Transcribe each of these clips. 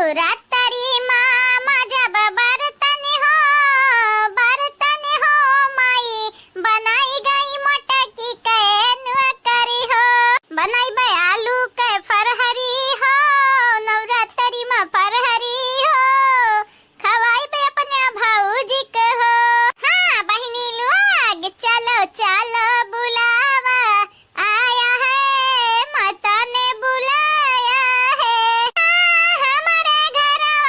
नवरात्री माँ जब बरतन हो माई बनाई गई मटकी के करी हो बनाई बे आलू के फरहरी हो नवरात्री माँ फरहरी हो खवाई बे अपने भाऊजी के हो। हाँ बहिनी लोग चलो चलो बुलावा आया है माता ने बुलाया है। हमारे घरवा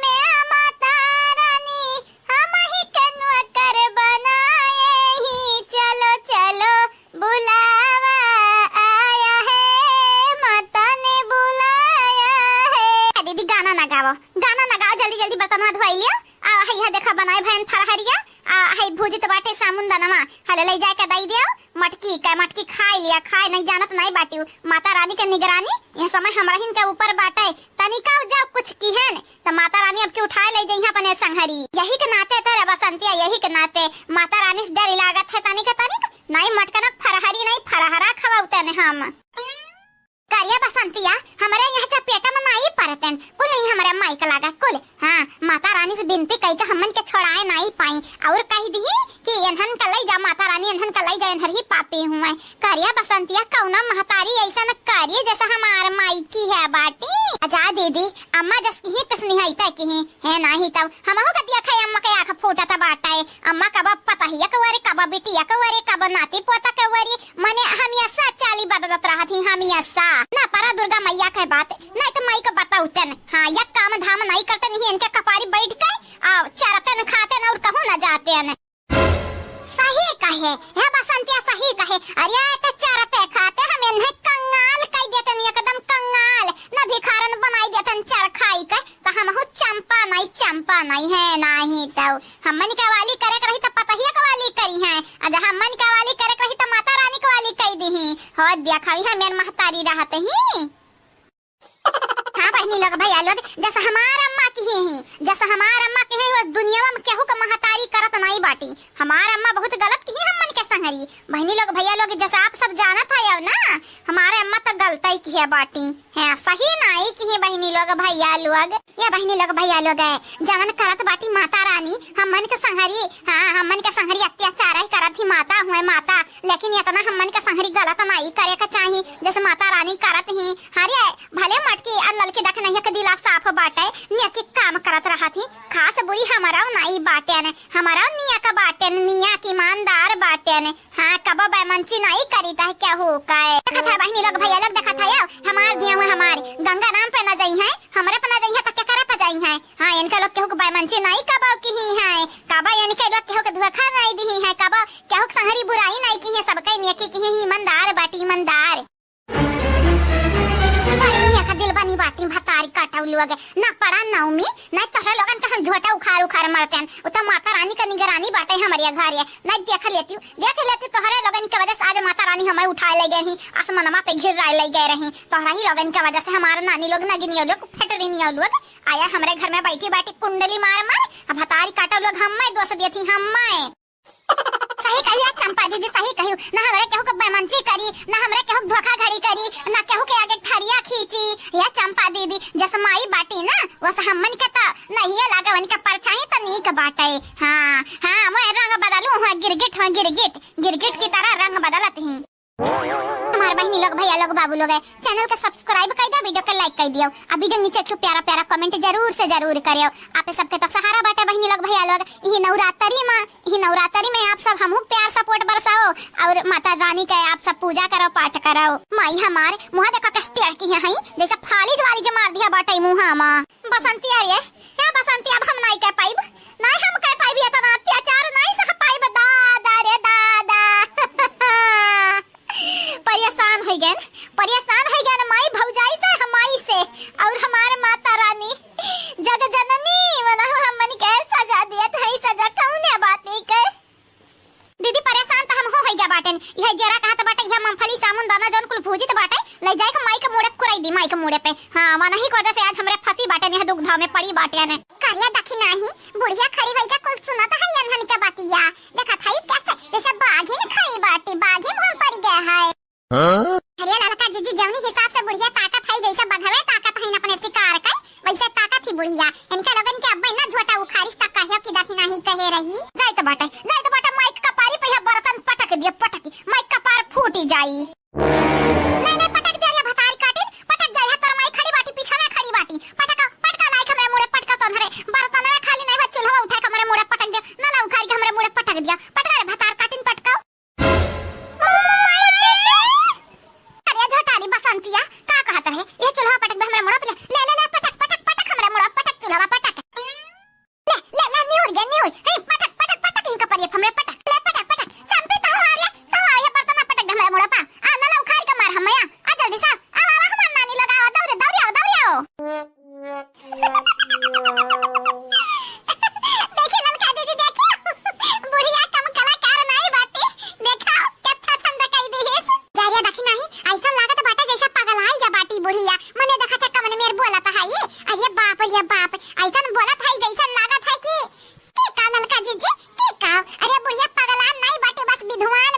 में माता रानी हम ही कन्वा कर बनाए ही चलो चलो बुलावा आया है माता ने बुलाया है। दीदी गाना ना गाओ जल्दी जल्दी बर्तन धोई लियो। है देखा बनाए भैन फरहरिया है भूजित बाटे सामुंदनमा हले ले जाए के दई दियो। मटकी खाई लिया खाए नहीं जानत नहीं बाटी माता रानी के निगरानी यह समय हमरा हिन के ऊपर बाटे तनिका जाओ कुछ की है तो माता रानी अब के उठाए ले जइहा अपने संघरी। यही के नाते तेरे बसंतिया यही के नाते माता रानी से डर लागत है तनिक नहीं मटकन फरहरी नहीं फरहरा खवाउते ने हम करिया बसंतिया हमारे यहाँ चपेटा में नहीं परतन कुल नहीं हमारे माई का लागा कुल। हाँ माता रानी से बिनती कही के हमन के छोड़ाए नहीं पाई और कही दी कि इन्हन कलई जा माता रानी इन्हन कलई जा इन्हर ही पापी हुए। करिया बसंतिया कौना महतारी ऐसा न करिए जैसा हमार माई की है बाटी अजा दीदी अम्मा जस ही तसनी है तय की है नहीं तब हमहु कतिया खाई अम्मा के आंख फूटा त बाटा है अम्मा कब पता ही कवरे कब बिटिया कवरे कब नाती पोता कवरे मने हम ऐसा चाली बदलत रहा थी हम ऐसा ना पारा दुर्गा मैया के बात नहीं तो माई का बताऊ तन। हाँ या काम धाम नहीं करते नहीं इनके कपारी बैठ के चरते न खाते न और कहूँ न जाते न सही कहे है बसंतिया सही कहे। अरे तो चरते खाते हम इन्हें कंगाल कह देते नहीं एकदम कंगाल न भिखारन बनाई देते चर खाई के तो हम चंपा नहीं है नहीं तो हमन के वाली करे रही तो पता ही कवाली करी है अजा हमन के वाली करे रही तो माता रानी के वाली कह दी ही हो देखा है मेर महतारी रहते ही। हाँ बहनी लोग भैया लोग जैसा हमार अम्मा की ही जैसा हमार अम्मा की है उस दुनिया में केहू का महतारी करत नहीं बाटी। हमार अम्मा बहुत गलत की है हमन के संगरी बहनी लोग भैया लोग जैसा आप सब जानत है ना हमारे अम्मा तो गलत ही की है बाटी है सही नहीं की है बहनी लोग भैया लोग ये बहनी लोग भैया लोग है जवन करत बाटी माता रानी हमन के संगरी। हाँ हमन के संगरी अत्याचार ही करत ही माता हुए माता लेकिन इतना हमन के संगरी गलत नहीं करे का चाहिए जैसे माता रानी करत ही। हरे भले मटकी ललके देख नहीं के दिला साफ बाटे निया के काम करत रहा थी खास बुरी हमारा नहीं बाटे ने हमारा निया का बाटे निया की ईमानदार बाटे ने। हाँ कब बेमंची नहीं करी था क्या हो काए देखा था बहनी लोग भैया लोग देखा था हमार दिया हुए हमारी गंगा नाम पे न जाई है हमारे पे न जाई है तो क्या करे पे जाई है। हाँ इनका लोग केहू बेमंची नहीं कब की ही है कब इनके लोग केहू के धोखा नहीं दी है कब केहू संहरी बुराई नहीं की है सबके निया की ईमानदार बाटी ईमानदार दिल बनी बाटी भतारी काटाऊ लोग ना पड़ा नवमी ना तोहरा लोगन के हम झोटा उखाड़ मारते हैं उता माता रानी का निगरानी बाटे हमारे घर है ना देख लेती तोहरा लोगन की वजह से आज माता रानी हमें उठाए ले गए ही आसमानमा पे घिर ले गए रही तोहरा ही लोगन की वजह से हमारे नानी लोग नगिनी लोग फटरी लोग आया हमारे घर में बैठी कुंडली मार भतारी काटा लोग हमें दोष देती हमें सही कहियो चंपा दीदी सही कहियो ना हमरे केहू के बेमंची करी ना हमरे केहू धोखा घड़ी करी ना केहू के आगे थरिया खींची या चंपा दीदी जैसे माई बाटी ना वैसे हमन के तो नहीं लागवन के परछाई तो नीक बाटे। हाँ मैं रंग बदलू हूं गिरगिट की तरह रंग बदलत ही। हमारे बहनी लोग भैया लोग बाबू लोग चैनल का सब्सक्राइब कर दो वीडियो का लाइक कर दियो अब वीडियो नीचे एक प्यारा कमेंट जरूर से जरूर करियो। आप सबके तो सहारा बाटे बहनी लोग भैया लोग यही नवरात्रि में आप सब हमहू प्यार सपोर्ट बरसाओ और माता रानी के आप सब पूजा करो पाठ करो। माई हमारे मुँह देखा कष्ट की है जैसे फाली वाली जो मार दिया बाटे मुँह माँ बसंती अरे क्या बसंती अब हम नहीं कह पाइब नहीं हम कह पाइब इतना अत्याचार नहीं सह पाइब दादा रे दादा परेशान हो गए माई भौजाई से हमाई से और हमारे माता रानी जग जननी वना हमन के सजा दियत है सजा कौन बात नहीं कर दीदी परेशान तो हम हो गया बाटन यह जरा कहत बाटे यह मूंगफली सामुन दाना जौन कुल भूजित बाटे ले जाए के माई के मोड़े कुराई दी माई के मोड़े पे। हां वना ही को वजह से आज हमरे फंसी बाटे ने दुख धाव में पड़ी बाटे ने करिया दखी नहीं बुढ़िया खड़ी भई के कुल सुनत है अनहन के बातिया देखा थाई कैसे जैसे बाघिन खड़ी बाटी बाघिन मुंह पड़ गया है। अरे ललका जीजी जौनी हिसाब से बुढ़िया ताकत है जैसे बघवे ताकत है अपने शिकार के वैसे ताकत मुड़ा पे ले ले ले पटक पटक पटक हमरा मुड़ा पटक चुलावा पटक ले ले ले निहुर हे पटक पटक पटक इनका पर ये हमरे पटक ले पटक पटक चंपी तो आ ये बर्तन पटक हमरा मुड़ा पा आ न ला उखाड़ के मार हमया आ जल्दी सा आ हमार नानी लगाओ दौड़े दौड़े आओ देखिए ललका दीदी देखिए बुढ़िया कम कलाकार नहीं बाटे देखा कैसा छंद कई दी है जारिया देखी नहीं ऐसा लागत बाटा जैसा पागल आई जा बाटी बुढ़िया मने देखा था कमने मेरे बोला था ये अरे बाप ऐसा बोला था जैसा लागत है कि का ललका जीजी का अरे बुढ़िया पगला नहीं बाटे बस विधवान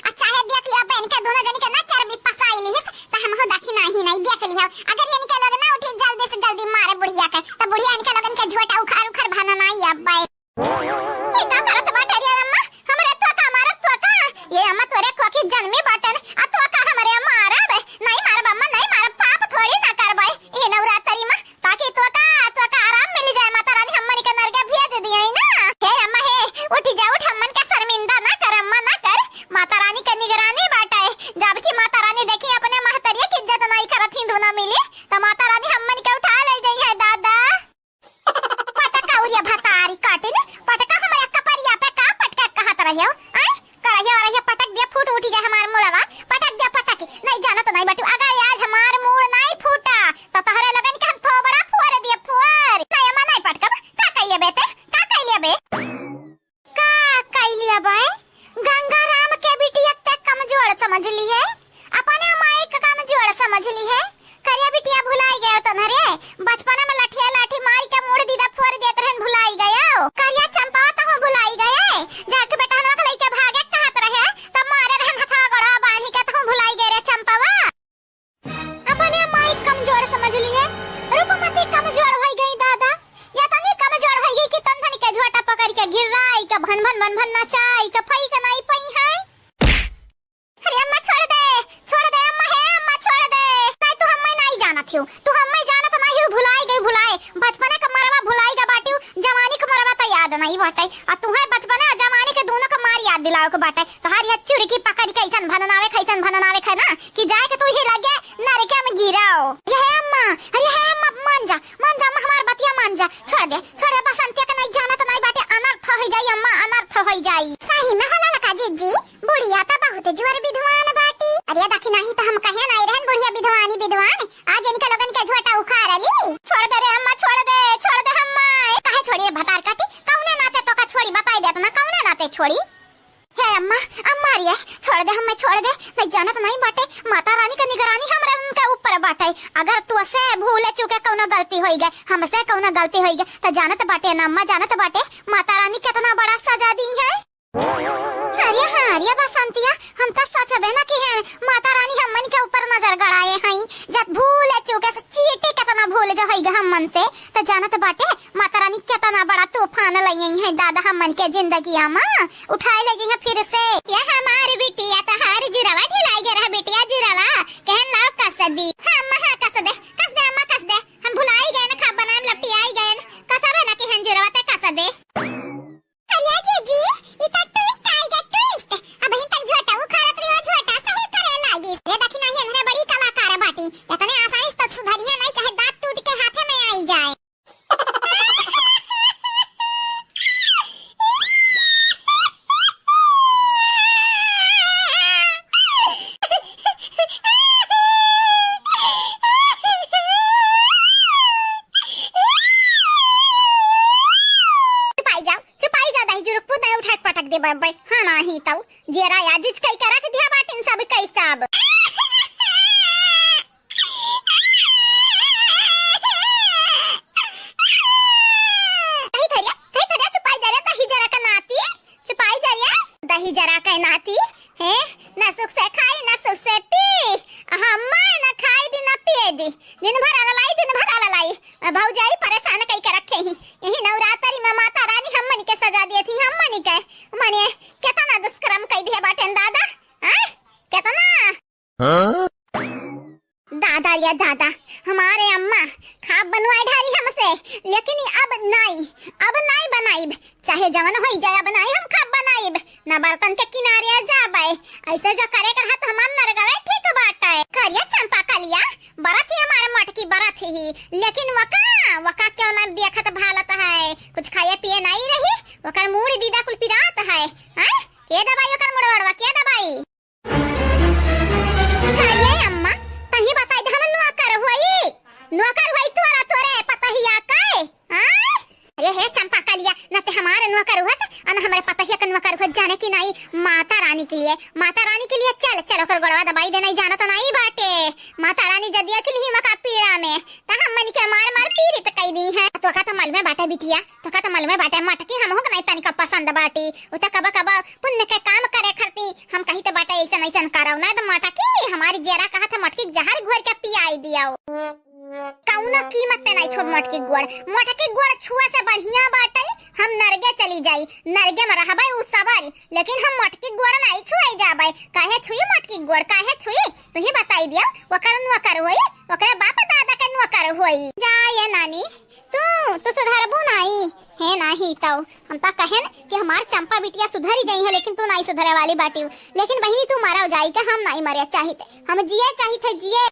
अच्छा है देख लिया बहन के दोनों जनी के ना चरबी पसाई ली है तो हम हो देखी नहीं देख लिया अगर ये निकल लोग ना उठी जल्दी से जल्दी मारे बुढ़िया के तो बुढ़िया इनके लोगन के झोटा उखाड़ भाना नहीं अब बाय ये का करत बाटे रे अम्मा हमरे तो का मारत तो का ये अम्मा तोरे को की जन्मी बाटन आ तो का हमरे मारब नहीं मारब अम्मा नहीं मारब पाप थोड़ी ना करबै ए नवरात्रि में ताकि तो का आराम मिल जाए माता रानी हमन के नरक भेज दिए ना हे अम्मा हे उठ जा उठ हमन का शर्मिंदा ना कर अम्मा ना कर माता रानी का निगरानी बाटे जबकि माता रानी देखी अपने महतरिया की इज्जत नहीं करत हिंदू ना मिली तो माता रानी हमन के उठा ले जाई है दादा पटका उरिया भतारी काटे ने पटका हमारे कपरिया पे का पटका कहत रहियो आई करहियो रहियो पटक दे फूट उठी जा हमार मुड़वा पटक दे पटक नहीं जाना तो नहीं बटू अगर आज हमार मुड़ नहीं फूटा तो तहरे लगन के हम थोबड़ा फुआर दिए फुआर नहीं अम्मा नहीं पटकब का कइले बेटे का कइले बे का कइले बे गंगाराम के बिटिया ते कमजोर समझ ली है अपने माई का कमजोर समझ ली है करिया बिटिया भुलाई गयो तो नरे बचपन में लठिया लाठी मार के मुड़ दीदा फोड़ देत रहन भुलाई गयो करिया चंपा तो भुलाई गए जाठ बेटा न के लेके भागे कहत रहे तब मारे रहन हथा गड़ा बांधी के तो भुलाई गए रे चंपावा अपने माई कमजोर समझ लिए रूपमती कमजोर हो गई दादा या तनी कमजोर हो गई कि तंधन के झोटा पकड़ के गिराई के भन भन नचाई के फई के नहीं पई है अरे अम्मा छोड़ दे अम्मा हे अम्मा छोड़ दे नहीं तू हम्मे नहीं जाना थियो तू हम्मे जाना तो नहीं भुलाई बचपन का मरवा भुलाई का बाटी जवानी का मरवा तो याद नहीं बाटे आ तू है बचपन और जवानी के दोनों का मार याद दिलाओ के बाटे तोहार ये चुरकी पकड़ के ऐसन भननावे खै ना कि जाए के तू ही लगे नरके में गिराओ ये है अम्मा अरे है अम्मा मान जा हमार बतिया मान जा छोड़ दे बसंतिया के नहीं जाना तो नहीं बाटे अनर्थ हो जाई अम्मा अनर्थ हो जाई सही में हला लगा जीजी बुढ़िया तो बहुत जोर विधवान बाटी अरे देखी नहीं तो हम कहे नहीं रहन बुढ़िया विधवान आज इनके लोगन के झोटा उखाड़ ली छोड़ दे रे अम्मा छोड़ दे अम्मा काहे छोड़ी भतार काटी कौने नाते तो का छोड़ी बताई दे ना कौने नाते छोड़ी हे अम्मा रे छोड़ दे नहीं जाना तो नहीं बाटे माता रानी का निगरानी हमरा उनके ऊपर बाटे अगर तू से भूले चुके कौनो गलती होई गए हमसे कौनो गलती होई गए तो जानत बाटे ना अम्मा जानत बाटे माता रानी कितना बड़ा सजा दी है अरे बसंतिया हम तो सोचबे ना कि है माता रानी हमन के ऊपर नजर गड़ाए हई जब भूले चुके से चीटी कितना भूल जो हई हमन से तो जानत बाटे माता रानी कितना बड़ा तूफान लई है दादा हमन के जिंदगी में उठाए ले जी फिर से ये हमारी बिटिया तो हर जुरावा ढिलाई गे रहा बिटिया जुरावा कहन लाओ कस दी हां अम्मा हां कस दे अम्मा कस दे हम भुलाई गए ना खा बनाम लपटियाई गए कसबे ना कि हन जुरावा ते कस दे अरे जीजी इता ट्विस्ट आएगा ट्विस्ट अब इन तक झोटा उखाड़त रहियो झोटा सही करे लागी रे देखी नहीं हमरे बड़ी कलाकार बाटी इतने आसानी से तो सुधरिया नहीं चाहे दांत टूट के हाथे में आई जाए पटक दे बाबा हां नाही ताऊ जेरा याजिज कई करा के दिया बाटिन सब कैसाब दही जरा का नाती है ना सुख से खाई ना सुख से पी हम्मा ना खाई दी ना पिए दी दिन भर लाई भौजाई परेशान कई के रखे ही यही नवरात्रि में माता रानी हमन के सजा दी थी हमन के माने कितना दुष्कर्म कई दिया बाटन दादा हैं कितना दादा या दादा हमारे अम्मा खाब बनवाई ढारी हमसे लेकिन अब नहीं बनाई चाहे जवन होई जाए अब नहीं हम खाब बनाई ना बर्तन के किनारे जाबे ऐसे जो करे कर हाथ हम नर गवे ठीक बात है करिया चंपा कलिया बरत ही हमारे मट की बारात ही, लेकिन वका क्यों ना देखत भालत है, कुछ खाए पिए नहीं रही, वकर मूड दीदा कुल पिरात है। हैं के दवाई वकर मुड़वड़वा के दवाई काये अम्मा तही बताई दे हम नौकर होई तोरे पता ही आ काए। हां अरे हे चंपा कालिया न ते हमारे नौकर हुआ अन हमारे पता ही का नौकर हो जाने की नहीं, माता रानी के लिए चल चल ओकर गोड़वा दवाई दे नहीं जाना तो नहीं बाटे। माता रानी जदिया के लिए मका पीड़ा में त हम मन के मार पीड़ित कई दी है। तो का त मल में बाटे बिटिया, तो का त मल में बाटे मटकी हम हो नहीं तनिक पसंद बाटी, उ त कब पुण्य के काम करे खरती हम कही त बाटे ऐसा कराओ ना त मटकी हमारी जेरा कहा था मटकी जहर घोर के पियाई दियाओ। कौनो कीमत पे नहीं छोड़ मटकी गुड़ छुआ से बढ़िया बाटे हम नरगे चली जाई, नरगे में रहबै उ सवारी, लेकिन हम मटकी गुड़ नहीं छुआई जाबै। काहे छुई मटकी गुड़ काहे छुई तू ही बताई दिया। वकर नौकर होई, ओकरे बाप दादा के नौकर होई। जाए नानी तू सुधरबू नहीं है नहीं तो हम ता कहेन कि हमार चंपा बिटिया सुधरी जाई है, लेकिन तू नहीं सुधरे वाली बाटी। लेकिन बहिनी तू मारा जाई के हम नहीं मरे चाहिए, हम जिए चाहिए जिए।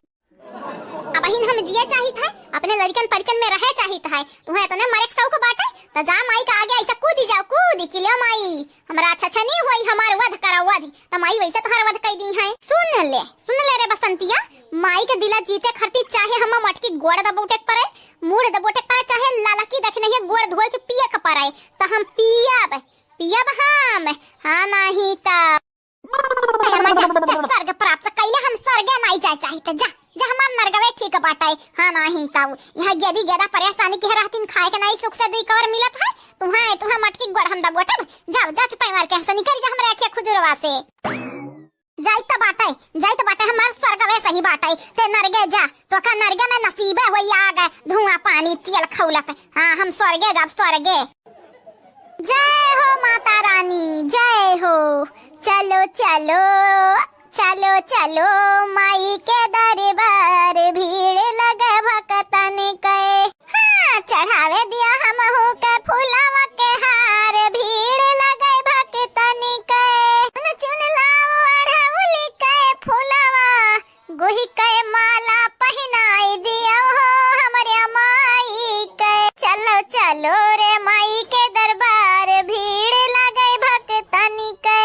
अब हम जिए चाहिए है, अपने लड़कन परिकन में रहे चाहिए है। तुम्हें इतने मरे के शौक बाटे त जा माई का आगे ऐसा कूदी जाओ कूदी कि ले माई हमरा अच्छा नहीं होई हमार वध करा वध त माई वैसे तोहर वध कई दी है। सुन ले रे बसंतिया, माई के दिला जीते खरती चाहे हम मटकी गोड़ दबोटे पड़े मुड़ दबोटे पड़े, चाहे लाला की देखने है गोड़ धोए के पिए के पड़े त हम पियब हम। हां नहीं त स्वर्ग प्राप्त कैले हम स्वर्गे नहीं जाए चाहिए। जा हमार नरगवे ठीक बाटाई। हां नहीं ताऊ यहां गेदी गेदा परेशानी के रहतिन खाए के नहीं सुख से दुई कवर मिलत है। तुम्हारे मटकी गोड़ हम दबोटब जाओ जा चुपाई मार के हंस निकल जा हमरे आंखें खुजरवा से। जाई तो बाटाई हमार स्वर्गवे सही बाटाई ते नरगे जा तो का नरगे में नसीबे होई आ गए धुआं पानी तेल खौलत। हां हम स्वर्गे जाब स्वर्गे। जय हो माता रानी जय हो। चलो चलो चलो चलो माई के दरबार भीड़ लगे भक्तन के। हाँ चढ़ावे दिया हम हो के फूलवा के हार भीड़ लगे भक्तन के। चुन लाओ अड़हुल के फूलवा गोही के माला पहनाई दिया हो हमरे माई के। चलो चलो रे माई के दरबार भीड़ लगे भक्तन के।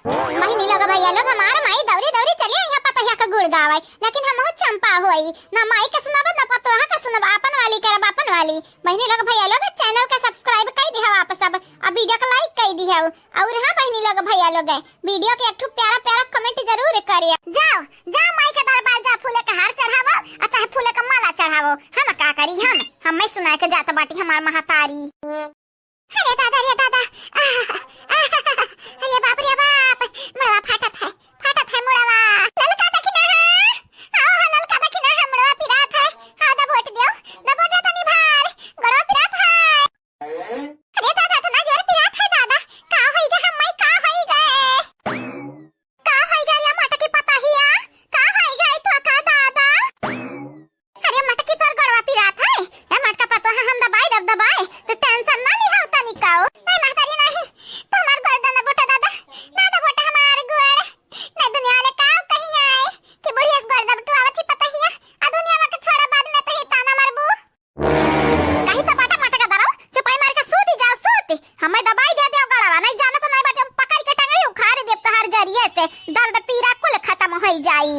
महीनी लोग भैया लोग हमार माई दौरी चलिए यहाँ पता है का गुड़ गावे, लेकिन हम हो चंपा होई ना माई के सुनाब ना पतोहा का सुनाब अपन वाली करब अपन वाली। बहनी लोग भैया लोग चैनल के सब्सक्राइब कर दिया आप सब, अब वीडियो को लाइक कर दिया और हां बहनी लोग भैया लोग वीडियो के एक प्यारा कमेंट जरूर करिए। जाओ माई के दरबार जा फूले का हार चढ़ावो और चाहे फूले का माला चढ़ावो। हम का करी हम मैं सुना के जात बाटी हमार महातारी। अरे दादा अरे बाप रे बाप मुड़वा फाटत है मुड़वा। ललका दखना है आओ ललका दखना है मुड़वा पिरात है। हां दबोट दियो तनी भार गड़वा पिरात है। अरे दादा तना जोर पिरात है दादा का होई गे हम का होई गे या मटकी पता हिया का होई गे तो का दादा। अरे मटकी तोर गड़वा पिरात है या मटका पता है हम दबाए तो टेंशन ना लिहाओ तनी काओ नहीं महतारी नहीं तो हमार गर्दन बोटा दादा ना दबोटा हमार गोड़ नहीं दुनिया वाले काओ कहीं आए कि बुढ़िया गर्दन बटवावत ही पता हिया आ दुनिया में के छोड़ा बाद में तो ही ताना मारबू कहीं तो बाटा मटका दराओ चुपाई मार के सूती जाओ सूती हमें दबाई दे देओ गड़वा नहीं जाना तो नहीं बाटे पकड़ के टंगाई उखाड़ देब तो हर जरिए से दर्द पीड़ा कुल खत्म हो जाई।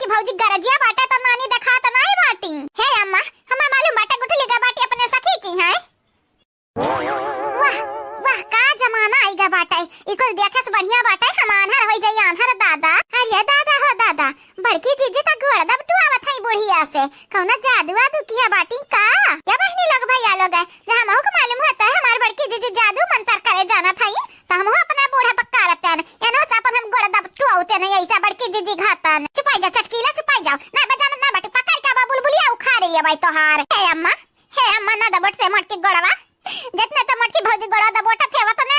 की भौजी गरजिया बाटे तो नानी देखा तो नहीं बाटी हे अम्मा हमें मालूम बाटे गुठली का बाटी अपने सखी की है। वाह वाह का जमाना आईगा बाटे इको देखे से बढ़िया बाटे हम आन्हर होई जाई आन्हर दादा। अरे दादा हो दादा बड़की जीजी तक गोड़ दब तू आवत है बुढ़िया से कौना जादू आदू किया बाटी का या बहनी लोग भैया लोग है जहां हमहु को मालूम होता है हमार बड़की जीजी जादू मंत्र करे जाना था तो हमहु अपना बूढ़ा पक्का रहते हैं यानो अपन हम गोड़ दब तू आउते नहीं ऐसा बड़की जीजी घातन चुपाई जा चटकीला चुपाई जाओ ना बजाना ना बाटी पकड़ का बुलबुलिया उखा रही है भाई तोहार हे अम्मा ना दबट से मटकी गोड़वा जितने तो मटकी भौजी गोड़ा दबोटा थे वतने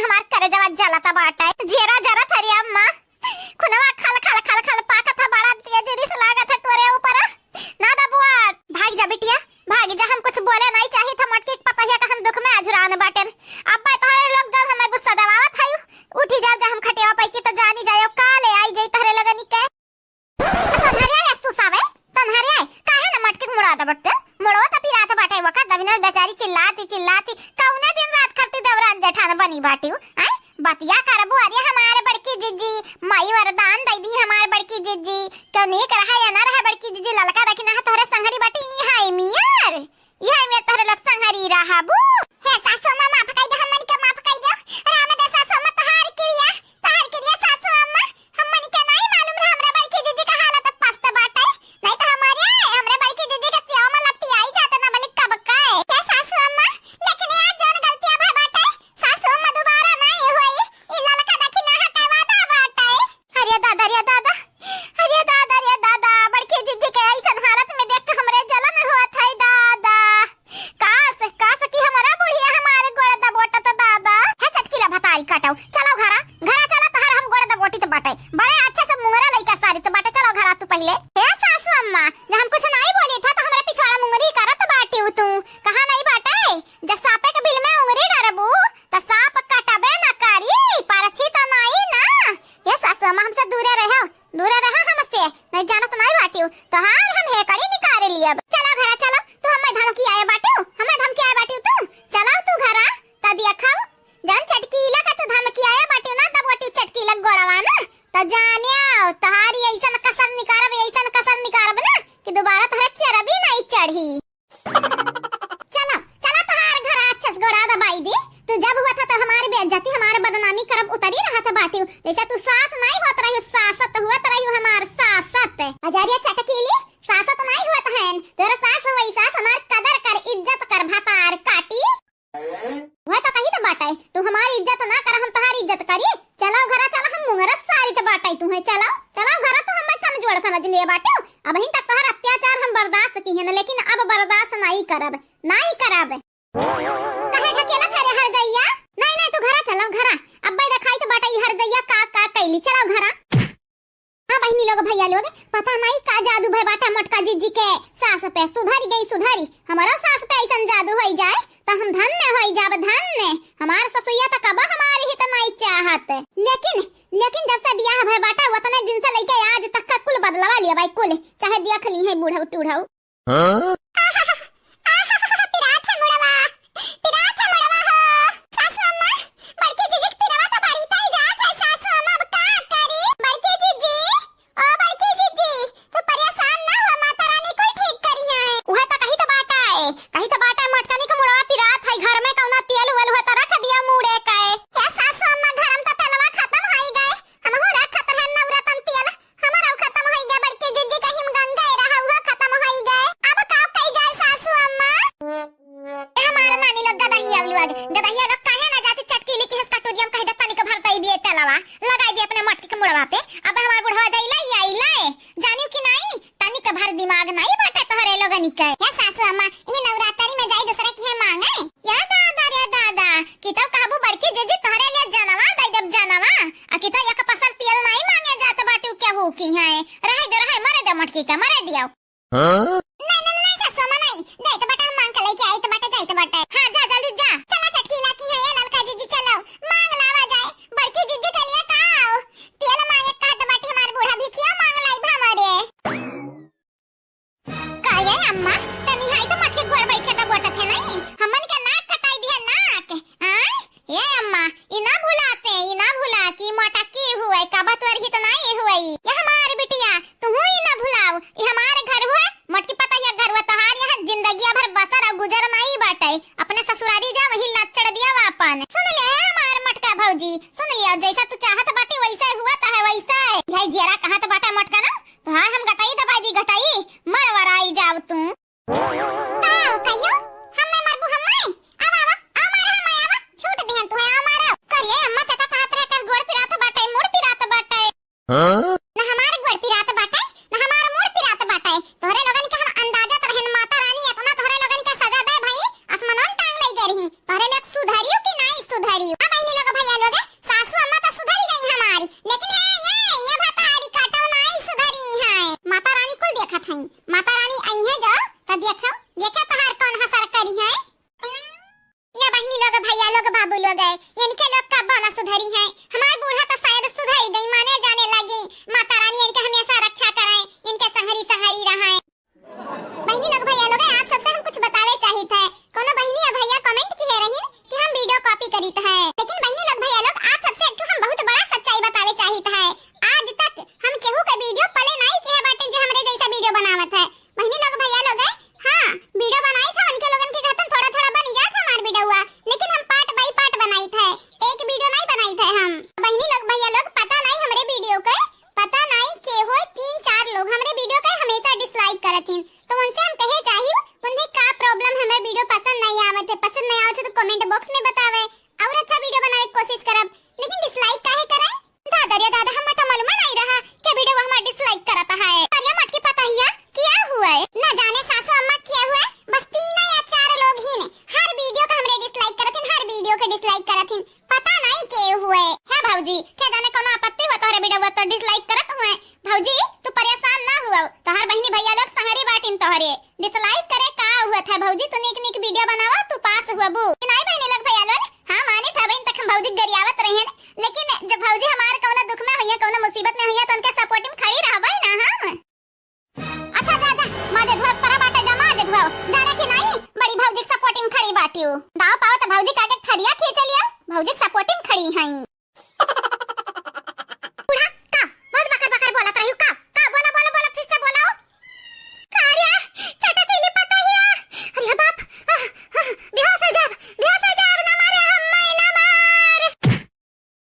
हमार करे जवा जलता बाटा जीरा जरा थरी अम्मा खुनवा खल खल खल खल पाका था बड़ा तेज रिस लागा था तोरे ऊपर ना दबुआ भाग जा बिटिया भाग जा हम कुछ बोले नहीं चाहिए था मटकी पता है कि हम दुख में आजुरान बाटे अब तोहरे लोग जब हमें गुस्सा दबावत है उठी जाओ जा हम खटिया पे की तो जानी जायो काले आई जाई तोहरे लगनी के तन्हरे रस्तु सावे तन्हरे काहे न मटकी मुराद बट्टे मुड़ो त पिरात बाटे वका दबिना बेचारी चिल्लाती कौने दिन रात करती दवरान जेठान बनी बाटी हैं बतिया करबो अरे हमारे बड़की जीजी माई वरदान दई दी हमारे बड़की जीजी क्यों नहीं रहा या ना रहा बड़की जीजी ललका रखना है तोहरे संगरी बाटी हाय मियार ये मेरे तोहरे लोग संगरी रहा बू हे सासू मां माफ कई दे हमनी के माफ कई दे राम दे सासू मां तहार क्रिया सासू अम्मा हमनी के नहीं मालूम रहा हमरा बड़की जीजी का हालत पस्त बाटे नहीं तो हमरे बड़की जीजी के सियाव में लपटी आई जाते ना बलिक कब काए हे सासू अम्मा लेकिन यार जोन गलतियां भय बाटे सासू अम्मा दोबारा नहीं होई इ ललका देखी ना हटे वादा बाटे अरे दादा बड़की जीजी के ऐसन हालत में देख के हमरे जलन होत है दादा काश की हमारा बुढ़िया हमारे गोड़ दबोटा तो दादा है चटकीला भताई काटाओ चलो घरा चलो तहर हम गोड़ दबोटी तो बाटे बड़े अच्छे से मुंगरा लइका सारी तो बाटे चलो घरा तू पहले हे सासू अम्मा जब हम कुछ नहीं बोली था तो हमारे पिछवाड़ा मुंगरी करत बाटी तू कहां नहीं बाटे जब सापे के बिल में उंगरी डरबू तो सांप काटबे ना करी परछी तो नहीं ना ये सासू अम्मा हमसे दूर रहो हमसे नहीं जानत नहीं बाटी तो हार हम हे करी निकाल लिया चलो घरा चलो तू हमें धमकी आए बाटी तू चलो तू घरा ता दिया खाओ जान चटकीला का तू धमकी आया बाटी ना दबोटी चटकीला गोड़वा ना तो जानियो तहारी ऐसन कसर निकारब ना कि दोबारा तोहरे चरबी नहीं चढ़ी चलो तहार घर अच्छे से गोड़ा दबाई दी तू जब हुआ था तो हमारी बेइज्जती हमारे बदनामी करब उतरी रहा था बाटी जैसे तू सास नहीं होत रही सासत हुआ रही हमार सासत अजारिया चटकीली सासत नहीं होत है तेरा सास वही सास हमार कदर कर इज्जत कर भतार काटी वह तो कही तो बाटा तू हमारी इज्जत ना कर हम तुम्हारी इज्जत करी चलो घरा चलो हम मुंगरा सारी तो बाटा तू है चलो घरा तो हम कमजोर समझ लिए बाटे अब हिं तक तोहर अत्याचार हम बर्दाश्त की है लेकिन अब बर्दाश्त नहीं करब कहे ढकेला थारे हर जइया नहीं तू घरा चलो घरा अब भाई दिखाई तो बाटा हर जइया का कैली चलो घरा हाँ बहनी लोग भैया लोग पता नहीं का जादू भय बाटा मटका जीजी के सास पे सुधारी हमारा सास पे ऐसा जादू हो जाए तो हम धन्य हो जाब धन्य हमार ससुइया तो कब हमारी ही तो नहीं चाहत लेकिन जब से बियाह भय बाटा उतने दिन से लेके आज तक का कुल बदलवा लिया भाई कुल चाहे देख ली है बूढ़ा टूढ़ा दिमाग नहीं बाटे तोहरे लोगनी के या सासू अम्मा ई नवरात्रि में जाई दूसरा की है मांगे या दादा की तो कहबू बड़की जीजी तोहरे लिए जानवा दई देब जानवा आ की तो एक पसर तेल नहीं मांगे जात बाटू के हो की है रहे मरे दे मटकी का मरे दियो नहीं सासू अम्मा नहीं दे तो बेटा मांग के लेके आई तो बेटा जाई तो बेटा हां जा जल्दी जा चला चटकीला की है ये ललका जीजी चलो मांग लावा जाए बड़की जीजी के लिए काओ तेल मांगे कह तो बाटी हमार बूढ़ा भिखिया मांग लाई भा मारे काये अम्मा तनी हाई तो मटके गोड़ बैठ के तो गोटत है नहीं हमन के नाक कटाई दिया नाक हां ये अम्मा इना भुला की मटकी हुए का बतवर ही तो नहीं हुई ये हमारी बिटिया तू ही करथिन। तो उनसे हम कहे चाहिए उन्हें का प्रॉब्लम हमें वीडियो पसंद नहीं आवत है तो कमेंट बॉक्स में बतावे और अच्छा वीडियो बनाने की कोशिश करब। लेकिन डिसलाइक काहे करे? दादा रे दादा, हमें तो मालूम नहीं रहा कि वीडियो हमारा डिसलाइक करता है। अरे मटकी पता हिया क्या हुआ है? न जाने सासू अम्मा क्या हुआ है, बस 3 या 4 लोग ही ने हर वीडियो का हमरे डिसलाइक करथिन, हर वीडियो के डिसलाइक करथिन, पता नहीं के हुए है। भौजी के जाने कोनो आपत्ति हो तोहरे वीडियो तो डिसलाइक करत हुए। भौजी तू परेशान ना हुआ, तोहर बहनी भैया लोग संगरी बाटिन तोहरे डिसलाइक करे का हुआ था। भौजी तू निक निक वीडियो बनावा, तू पास हुआ बू नहीं बहनी लोग भैया लोग। हां माने था बहन तक हम भौजी गरियावत रहे हैं, लेकिन जब भौजी हमारे कोनो दुख में होइया कोनो मुसीबत में होइया तो उनके सपोर्ट में खड़ी रहबै ना हम। अच्छा जा जा माजे धोक परा बाटे जा माजे धो जाने की नहीं बड़ी भौजी के सपोर्टिंग खड़ी बाटियो। दाव पाओ तो भौजी का के थरिया खींच लिया, भौजी के सपोर्टिंग खड़ी हैं। बूढ़ा का बहुत बकर बकर बोलत रहियो का बोला बोला बोला फिर से बोलाओ। कार्या चटकीली पता हिया। अरे बाप बेहोश हो जा ना मारे हम ना मार।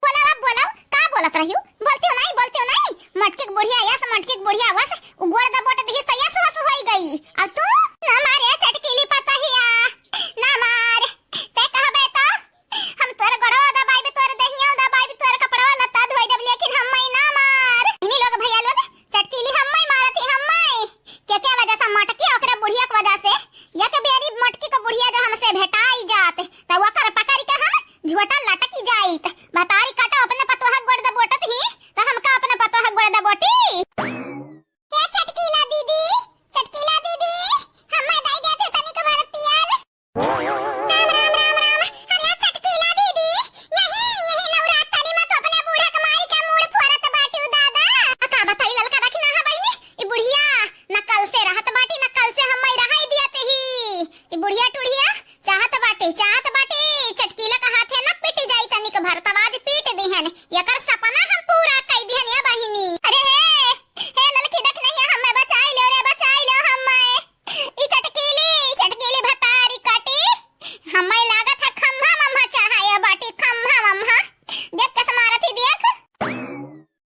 बोला बाप बोलाओ का बोलत रहियो? बोलती हो नहीं मटकी के बुढ़िया या से मटकी के बुढ़िया वस गोड़ दबोट दिस त यस वस होई गई। अब तू ना मारे चटकीली पता हिया ना मार। ते कहबे तो हम तोर गड़ो दबाई बे तोर देहिया दबाई बे तोर कपड़ा लत्ता धोई देब, लेकिन हम ना मार। इन्हीं लोग भैया लोग चटकीली हम मारती हम क्या वजह से मटकी ओकरे बुढ़िया के वजह से या के बेरी मटकी के बुढ़िया जो हमसे भेटाई जात त ओकर पकड़ के हम झोटा लटकी जाइत बतारी काटा अपने पतोहा गोड़ दबोटत ही त हमका अपने पतोहा गोड़ दबोटी। के चटकीला दीदी हमें दई देते तनिक भरतियाल। राम राम राम राम। अरे चटकीला दीदी यही नवरात्रि में तो अपने बूढ़ा के मारी का मूड फोरत बाटी दादा। का बताई ललका रखी ना बहिनी ई बुढ़िया न कल से रहत बाटी न कल से हम रहाई दियत ही। ई बुढ़िया टुढ़िया चाहत बाटी चटकीला का हाथे न पिट जाई तनिक भरतवाज पीट दिहन एकर सपना हम पूरा कई दिहन या बहिनी। अरे हे ललकी देख नहीं हमें बचाई लो हमें ई चटकीली भतारी काटी हमें लागत है खम्भा मम्मा चाहा बाटी खम्भा मम्मा देख कैसे मारत ही देख।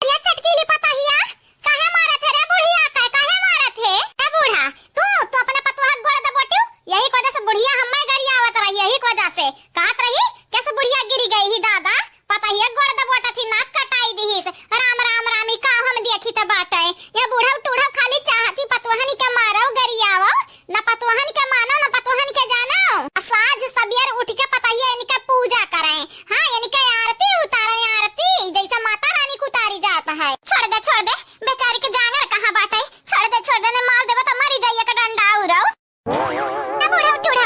ये चटकीली पता हिया काहे मारत है रे बुढ़िया काहे मारत है ए बूढ़ा तू अपने पतवा गोड़ दबोटियो यही वजह से बुढ़िया हमें गरियावत रही यही वजह से कहत रही कैसे बुढ़िया गिरी गई ही दादा पता हिया गोड़ दबोटा थी नाक कटाई दी से राम राम रामी का हम देखी त बाटे ये बूढ़ा टूढ़ा खाली चाहती पतवहनी के मारो गरियावो ना पतवहनी के मानो ना पतवहनी के जानो। साज सबेर उठ के पता हिया इनका पूजा करें, हां इनके आरती उतारे आरती जैसे माता रानी को उतारी जाता है। छोड़ दे बेचारी के जांगर कहां बाटे छोड़ दे ने मार देबो त मरी जाइए का डंडा उड़ाओ। ए बूढ़ा टूढ़ा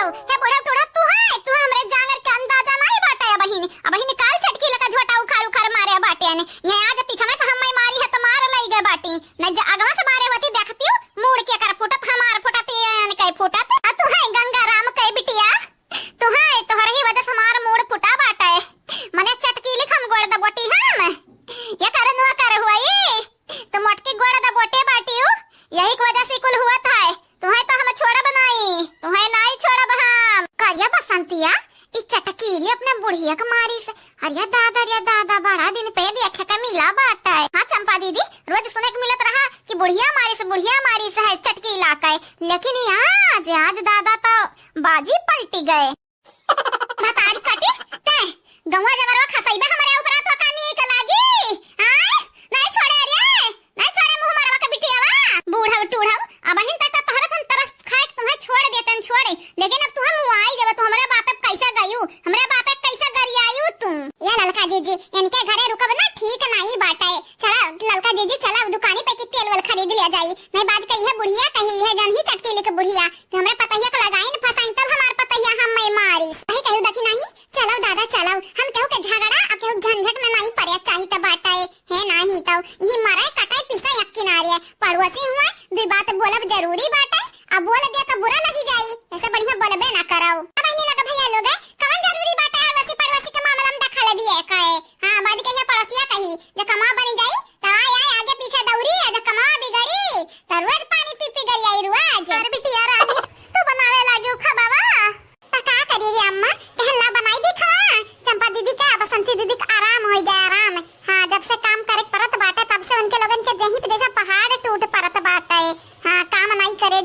तू हमरे जांगर के अंदाजा नहीं बाटे बहिनी काल चटकी लगा झोटा उखाड़ मारे बाटे ने ये आज पीछे में से हम मारी है तो मार लई गए बाटी न अगवा से मारे होती देखती हूं मुड़ के कर फुटत हमार फुटत यानी कई फुटत आ तू है गंगा राम कई बिटिया तू है तोहर ही वजह से मार मुड़ फुटा बाटे मने चटकी लिखम गोड़ द बोटी हम ये कर नो कर हुई तो मटकी गोड़ द बोटे बाटियो यही की वजह से कुल हुआ था। तू है तो हम छोड़ा बनाई तू है नहीं छोड़ा हम करिया बसंतिया ई चटकीली अपने बुढ़िया के मारी से। अरे दादा बड़ा दिन पे देखे का मिला बाटा है। हाँ चंपा दीदी रोज सुने को मिलत रहा कि बुढ़िया मारी से है चटकी इलाका है, लेकिन आज दादा तो बाजी पलटी गए। बतारी कटी ते गंवा जबरवा खसैबे हमारे ऊपर तो कानी के लागी हां नहीं छोड़े मुंह मारवा के बिटियावा बूढ़ा टूढ़ा अब हिन तक तोहरा फन तरस खाए तुम्हें छोड़ देतन छोड़े, लेकिन अब तू हम आई जब तू हमरा बाप पे कैसा गयू हमरा बाप पे कैसा गरियायू तू। ये ललका जीजी इनके घरे रुकब ना ठीक नहीं बाटे चला ललका जीजी चला दुकानी पे की तेल वल खरीद लिया जाई नहीं बात कही है बुढ़िया कही है जन ही चटकीली के बुढ़िया हमरे पतैया के लगाई न फसाई तब हमार पतैया हम मारी कहीं कहू दकी नहीं। चलो दादा चलो हम केहू के झगड़ा अब केहू झंझट में नहीं पड़े चाहिए त बाटा है नहीं तो यही मरे कटाई पीसा एक किनारे पड़ोसी हुआ दो बात बोलब जरूरी बाटे अब बोल दे तो बुरा लगी जाई ऐसे बढ़िया बोलबे ना कराओ। अब नहीं लगा भैया लोग कौन जरूरी बाटे है पड़ोसी के मामला में दखल दिए काए हां बाद के पड़ोसिया कही जो कमा बन जाई त आगे पीछे दौड़ी जो कमा बिगड़ी त रोज पानी पी गई आई रोज। अरे बिटिया रानी तू बनावे लागी खा बाबा का करी रे अम्मा कहला बनाई दी खा चंपा दीदी का बसंती दीदी का आराम हो जाए आराम। हां जब से काम करे परत बाटे तब से उनके लोगन के देही पे जैसा पहाड़ टूट परत बाटे हां काम नहीं करे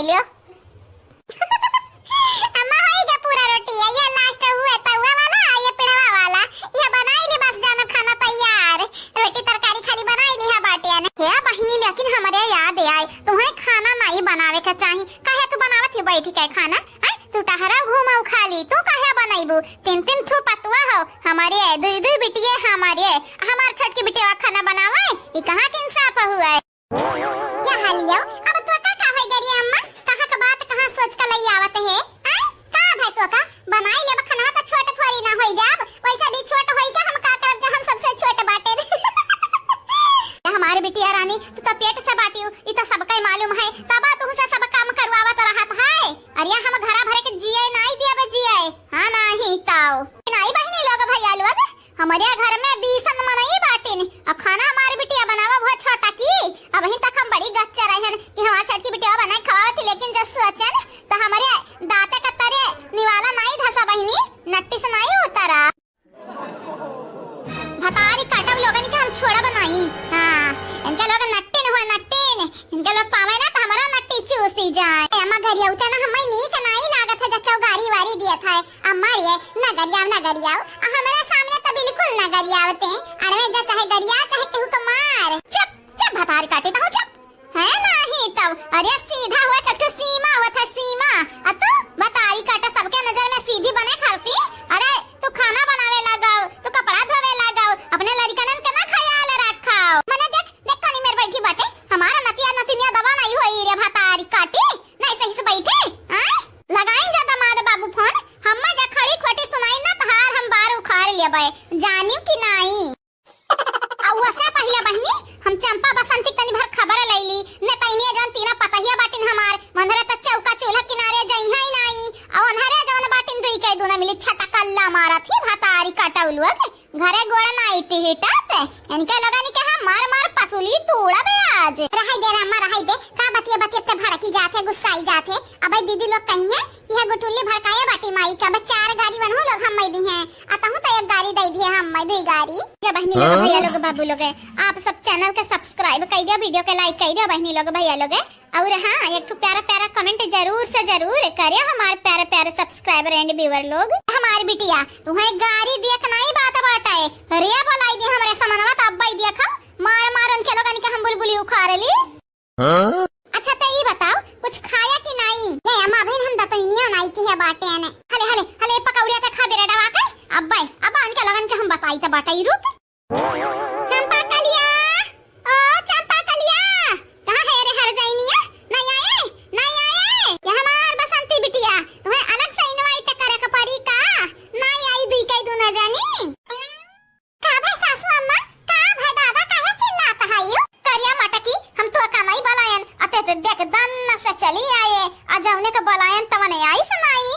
बनाई लियो। अम्मा होएगा पूरा रोटी है, ये लास्ट हुआ तवा वाला, ये पिड़वा वाला, ये बनाई ली बस जानो खाना तैयार। रोटी तरकारी खाली बनाई ली है बाटिया ने। हे बहिनी लेकिन हमरे याद आए तुम्हें खाना नहीं बनावे का चाही, काहे तू बनावत है बैठी के खाना? तू टहरा घुमाऊ खाली, तू काहे बनाईबू? तीन तीन थू पतवा हो हमारे, दुई दुई बिटिया हमारे, हमार छोटकी बिटिया खाना बनावे, ई कहां के इंसाफ हुआ है? क्या हालियो अब तो का होई गरी अम्मा, कहां का बात कहां सोच के लई आवत है? का भाई तो का बनाई ले खाना तो छोट थोड़ी ना होई जाब, वैसा भी छोट होई के हम का करब जे हम सबसे छोट बाटे। हमारे बिटिया रानी तू तो पेट से बाटी, ई तो सबके मालूम है, तबा तू से सब काम करवावत रहत है। अरे हम घरा भरे के जिए नहीं दिया जिए, हां नहीं ताऊ नहीं बहनी लोग भैया लोग हमारे घर में 20 मनई बाटिन, अब खाना हमारी बिटिया बनावा बहुत छोटा की, अब अभी तक हम बड़ी गच्चा रहन कि हमारी छोटी बिटिया बनाए खावत, लेकिन जब सोचन तो हमारे दांते कतरे निवाला नहीं धसा बहनी, नट्टी से नहीं उतरा भतारी काटव लोगन के हम छोड़ा बनाई। हां इनके लोग नट्टी न हुए, नट्टी ने इनके लोग पावे ना तो हमारा नट्टी चूसी जाए। अम्मा घर आउता ना हमें नीक नहीं लागत है, जब गाड़ी वारी दिया था अम्मा रे ना गरियाव हमारे सामने तो बिल्कुल ना गरियावते, अरे जा चाहे गरिया चाहे केहू को मार। चुप चुप भतारी काटे तो चुप है नहीं तब, अरे सीधा हुआ कट्टू सीमा हुआ था सीमा, अ तू भतारी काटा सबके नजर में सीधी बने करती। अरे तू खाना बनावे लगाओ, तू कपड़ा धोवे लगाओ, अपने लड़कनन के ना ख्याल रखाओ। मने देख देख कनी मेरे बैठी बाटे, हमारा नतिया नतिनिया दबा नहीं होई रे भतारी काटी, नहीं सही से बैठे हां लगाई जा दमाद बाबू फोन, हम्मा जा खड़ी खोटी सुनाई ना तहार हम बार उखाड़ लेबे, जानियो कि नहीं? औसे पहले बहनी हम चंपा बसंती तनी भर खबर लईली ने तइनिया जान तीना पतहिया बाटिन हमार मंधरे त चौका चूल्हा किनारे जई है नहीं, और अंधरे जान बाटिन दुई के दोना मिली छटकल्ला मारत ही भतारी काटौलुआ के घरे गोड़ा नाई टिहटात, इनके लगनी के हम मार मार पसूली तोड़ा बे आज। रहाई दे अम्मा रहाई दे, का बतिया बतिया से भड़की जाथे गुस्साई जाथे। अबे दीदी लोग कही है कि है गुटुल्ली भड़काए बाटी माई का, बस 4 गाड़ी बनहु लोग हम दी हैं, अतहु तो एक गाड़ी दे दी है हम दुई गाड़ी। ये बहनी लोग भैया लोग बाबू लोग आप सब चैनल के सब्सक्राइब कर दिया, वीडियो के लाइक कर दिया बहनी लोग भैया लोग, और हां एक तो प्यारा प्यारा कमेंट जरूर से जरूर करिए हमारे प्यारे प्यारे सब्सक्राइबर एंड व्यूअर लोग। हमारी बिटिया तुम्हें गाड़ी देख नहीं बात बाटाए, रिया बोलाई दी हमारे समनवा तो अब्बाई देख मार मार उनके लोगन के हम बुलबुली उखाड़ ली। अच्छा तो ये बताओ कुछ खाया कि नहीं? ये अम्मा बहन हम दतनिया नहीं की है बाटे ने, हले हले हले पकौड़िया त खा बेरा डवा के अब्बाई अब उनके लोगन के हम बताई त बाटाई रूप। चंपा कलिया ओ चंपा कलिया कहां है रे हर जाइनिया, नहीं आए ये हमार बसंती बिटिया तुम्हें अलग से इनवाइट करे के पड़ी का, नहीं आई दुई के दू ना जानी। का भाई सासू अम्मा का भाई दादा काहे चिल्लाता है यू? करिया मटकी हम तो का नहीं बलायन अते ते देख दन से चली आए, आ जाउने के बलायन तवने आई सुनाई।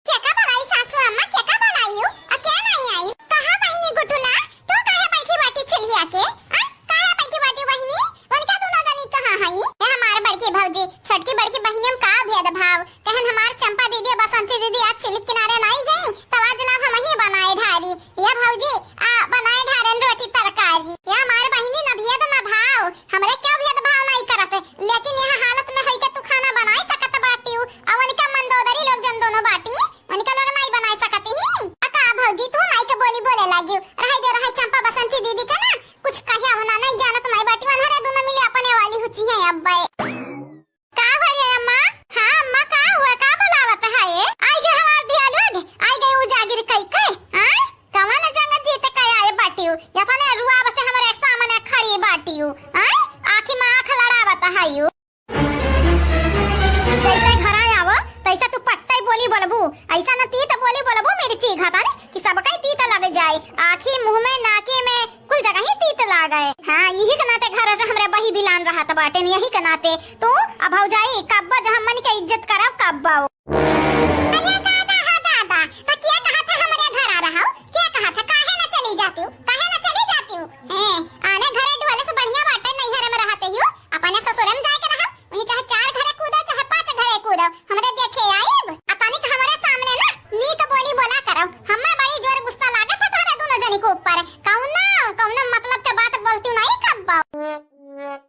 क्या का बलाई सासू अम्मा, क्या का बलाई यू? आ क्या नहीं आई? कहां बहिनी गुटुला तू काहे बैठी बाटी चलिया के? आ काहे बैठी बाटी बहिनी उनका दोनों जनी कहां है? ये हमार बड़की भौजी छोटकी बड़की बहिनी में का भेद भाव, कहन हमार चंपा दीदी बसंती दीदी आज चिलिक किनारे नहीं गई तब आज ला हम ही बनाए ढारी, ये भौजी आ बनाए ढारन रोटी तरकारी। ये हमार बहिनी न भेद न भाव, हमरे क्यों भेद भाव नहीं करत, लेकिन यह हालत में है कि तू खाना बनाई सकत बाटी अवन का मंदोदरी लोग जन दोनों बाटी उनका लोग नहीं बनाई सकत ही। अका भौजी तू नहीं के बोली बोले लागियो, रहाई दे रहाई चंपा बसंती दीदी का ना कुछ कहिया होना नहीं जानत नहीं बाटी वनहरे दोनों मिले अपने वाली हुची है अब्बा। का भरी अम्मा? हां अम्मा का हुआ का बुलावत है ये? आई गए हमार दिया लोग आई गए उजागिर कई कई हां कवन जंग जीत के आए बाटियो या फने रुआ बसे हमरे सामने खड़ी बाटियो हां आखी में आंख लड़ावत है यू। जैसे घर आवा तैसा तू पट्टाई बोली बोलबू, ऐसा न तीत बोली बोलबू मिर्ची घाता ने कि सबका तीत लग जाए, आंखी मुंह में नाके में कुल जगह ही तीत लागे। हां यही के नाते घर से हमरे बही बिलान रहत बाटे, यही के नाते तो अब हो जाई कब्बा जहां मन के इज्जत करब कब्बा। अरे दादा तो क्या कहा था हमरे घर आ रहा हो, क्या कहा था काहे न चली जाती हो, काहे न चली जाती हो? आने घरे ढोले से बढ़िया बाटे नहीं घरे में रहते हो, अपने ससुर में जाके रहा वही चाहे 4 घरे कूदो चाहे 5 घरे कूदो हमरे देखे आइब अतानी के हमारे सामने ना नीक बोली बोला करो। हमें बड़ी जोर गुस्सा लागत है तारे दोनों जनी को ऊपर, कौन मतलब के बात बोलती नहीं कब्बा।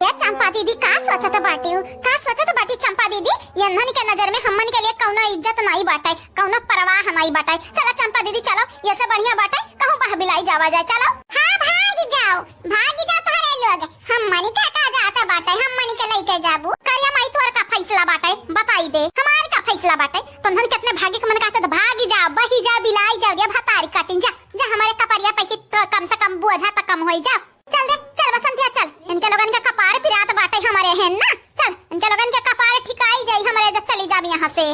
ये चंपा दीदी का सोचत बाटी चंपा दीदी यन्हन के नजर में हमन के लिए कौनो इज्जत नहीं बाटे, कौनो परवाह नहीं बाटे। चलो चंपा दीदी चलो, ये से बढ़िया बाटे कहूं बहबिलाई जावा जाए। चलो हां भाग जाओ तोहरे लोग। हमन का जाता बाटे, हमन के लेके जाबू। करिया माई तोर का फैसला बाटे, बताई दे हमार का फैसला बाटे। तुमन कितने भागे के मन कहते भाग जा, बही जा, बिलाई जाओ या भतारी काटिन जा हमारे कपरिया पैकी तो कम से कम बोझा तो कम होई जा। चल रे चल बसंतिया चल, इनके लोगन का कपार पिरात बाटे हमारे हैं ना। चल इनके लोगन के कपार ठिकाई जाई हमारे, जब चली जा यहां से।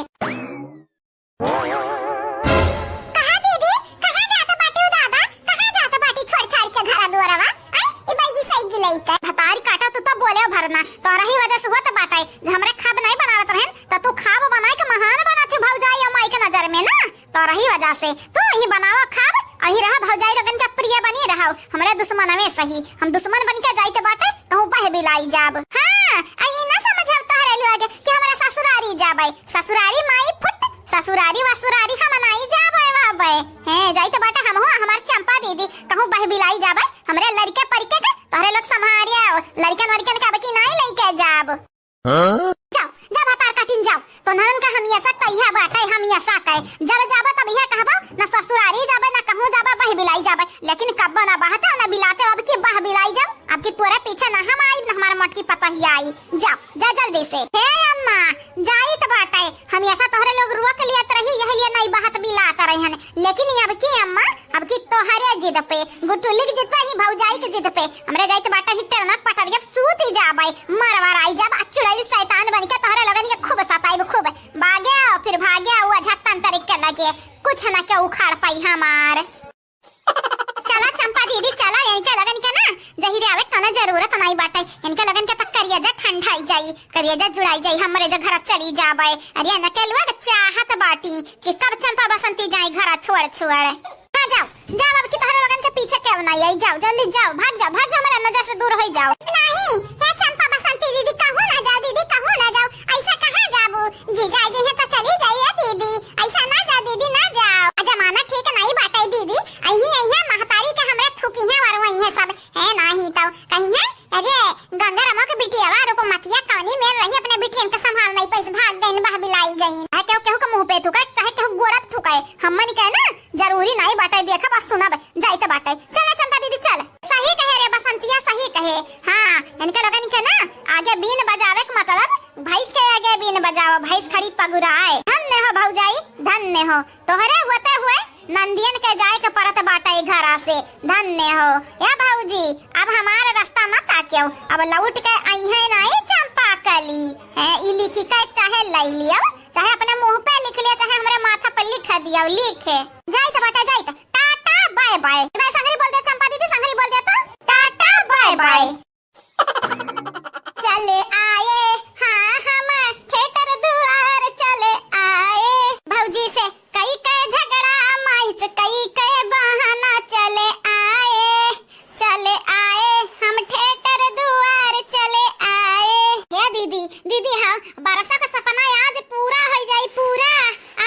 कहां दीदी कहां जाता बाटी दादा, कहां जाता बाटी छोड़ छाड़ के घर दुआरवा। आई ई बैगी सही गिलई का भतारी काटा तो बोले भरना तोरा ही वजह से हुआ तो बाटे। हमरे खाब नहीं बनावत रहन त तू खाब बनाए के महान बनाथे भौजाई और माई के नजर में ना। तोरा ही वजह से तू ही बनावा खाब, अही रहा भौजाई लोगन का प्रिय बनी रहा। हमरे दुश्मन में सही हम दुश्मन बन के जाइते बाटे कहूं बह बिलाई जाब। हां अही ना समझ हम तोहरे लोग कि हमरा ससुरारी जाबै, ससुरारी माई फुट, ससुरारी वसुरारी हम नहीं जाबै बाबे। हैं जाइते बाटे हम हो हमार चंपा दीदी कहूं बह बिलाई जाबै। हमरे लड़के परिके के तोहरे लोग संभारिया लड़कन वड़कन का बकी नहीं लेके जाब। जाओ जा भतार काटिन जाओ। तो नन का हम ऐसा कहिया बाटे, हम ऐसा कहे जब जाबा तब यह कहबा ना ससुरारी जाबे ना कहूं जाबा बह बिलाई जाबे। लेकिन कब ना बहता ना बिलाते अब की बह बिलाई जाब। अब की तोरे पीछे ना हम आई ना हमार मटकी पता ही आई। जाओ जा जल्दी से। हे अम्मा जाई त बाटे हम ऐसा तोहरे लोग रुक लियत रही यह लिए नहीं बहत बिलात रहन। लेकिन अब की अम्मा अब की तोहरे जिद पे गुटुली की जिद पे ही भौजाई की जिद पे हमरे जाई त बाटे ही टरनक पटरिया सूत ही जाबे। मरवार आई जाब अचुड़ाई शैतान बन के तोहरे लगन के खूब सताई खूब भाग्या फिर भाग्या हुआ झटन तरीके लगे कुछ न के उखाड़ पाई हमार। चला चंपा दीदी चला, इनके लगन के ना जहीरे आवे तना जरूरत नहीं बाटे। इनके लगन के तक करिया जा ठंडाई जाई, करिया जा जुड़ाई जाई हमरे जो घर चली जाबे। अरे न के लोग चाहत बाटी कि कब चंपा बसंती जाई घर छोड़ जाओ जाओ अब की तोहरे लगन के पीछे क्यों नहीं आई। जाओ जल्दी जाओ भाग जाओ हमारे नजर से दूर हो जाओ। नहीं हे चंपा बसंती दीदी कहूं ना जाओ, दीदी कहूं ना जाओ, ऐसा कहां जाबू। जी जाए जे तो चली जाइए दीदी, ऐसा ना जा दीदी ना जाओ। जमाना ठीक नहीं बाटे दीदी, अही महतारी के हमरे थुकी है और वही है सब है नहीं तो कहीं है। अरे गंगारामा के बिटिया रूपमतिया कौनी में रही अपने बिटियन का संभाल नहीं पैसे भाग गई बह बिलाई गई। है क्यों के मुंह पे थुकाए चाहे क्यों गोड़ा थुकाए हमन के ना जरूरी नहीं बाटे। देखा बस सुनब जाइते बाटे। चल चंपा दीदी चल। सही कहे रे बसंतिया सही कहे। हां इनके लगन के ना आगे बीन बजावे के मतलब भैंस के आगे बीन बजाओ, भैंस खड़ी पगुराए। धन्य हो भौजाई धन्य हो, तोहरे होते हुए नंदियन के जाए के परत बाटे घरा से। धन्य हो या भौजी, अब हमारा रास्ता मत आक्यो, अब लौट के आई है नहीं चंपा कली है। ई लिखी के चाहे लाई लियो, चाहे अपने मुंह पे लिख लिया, चाहे हमारे माथा पर लिख दिया लिखे। जाई तो बेटा जाई तो टाटा बाय बाय। मैं संगरी बोल दे चंपा दीदी, संगरी बोल दे तो टाटा बाय बाय। चले आए हाँ हम थिएटर दुआर चले आए। भौजी से कई कई झगड़ा माई से कई कई बहाना चले आए हम थिएटर दुआर चले आए। हे दीदी दीदी हाँ बरसा का सपना आज पूरा हो जाई पूरा।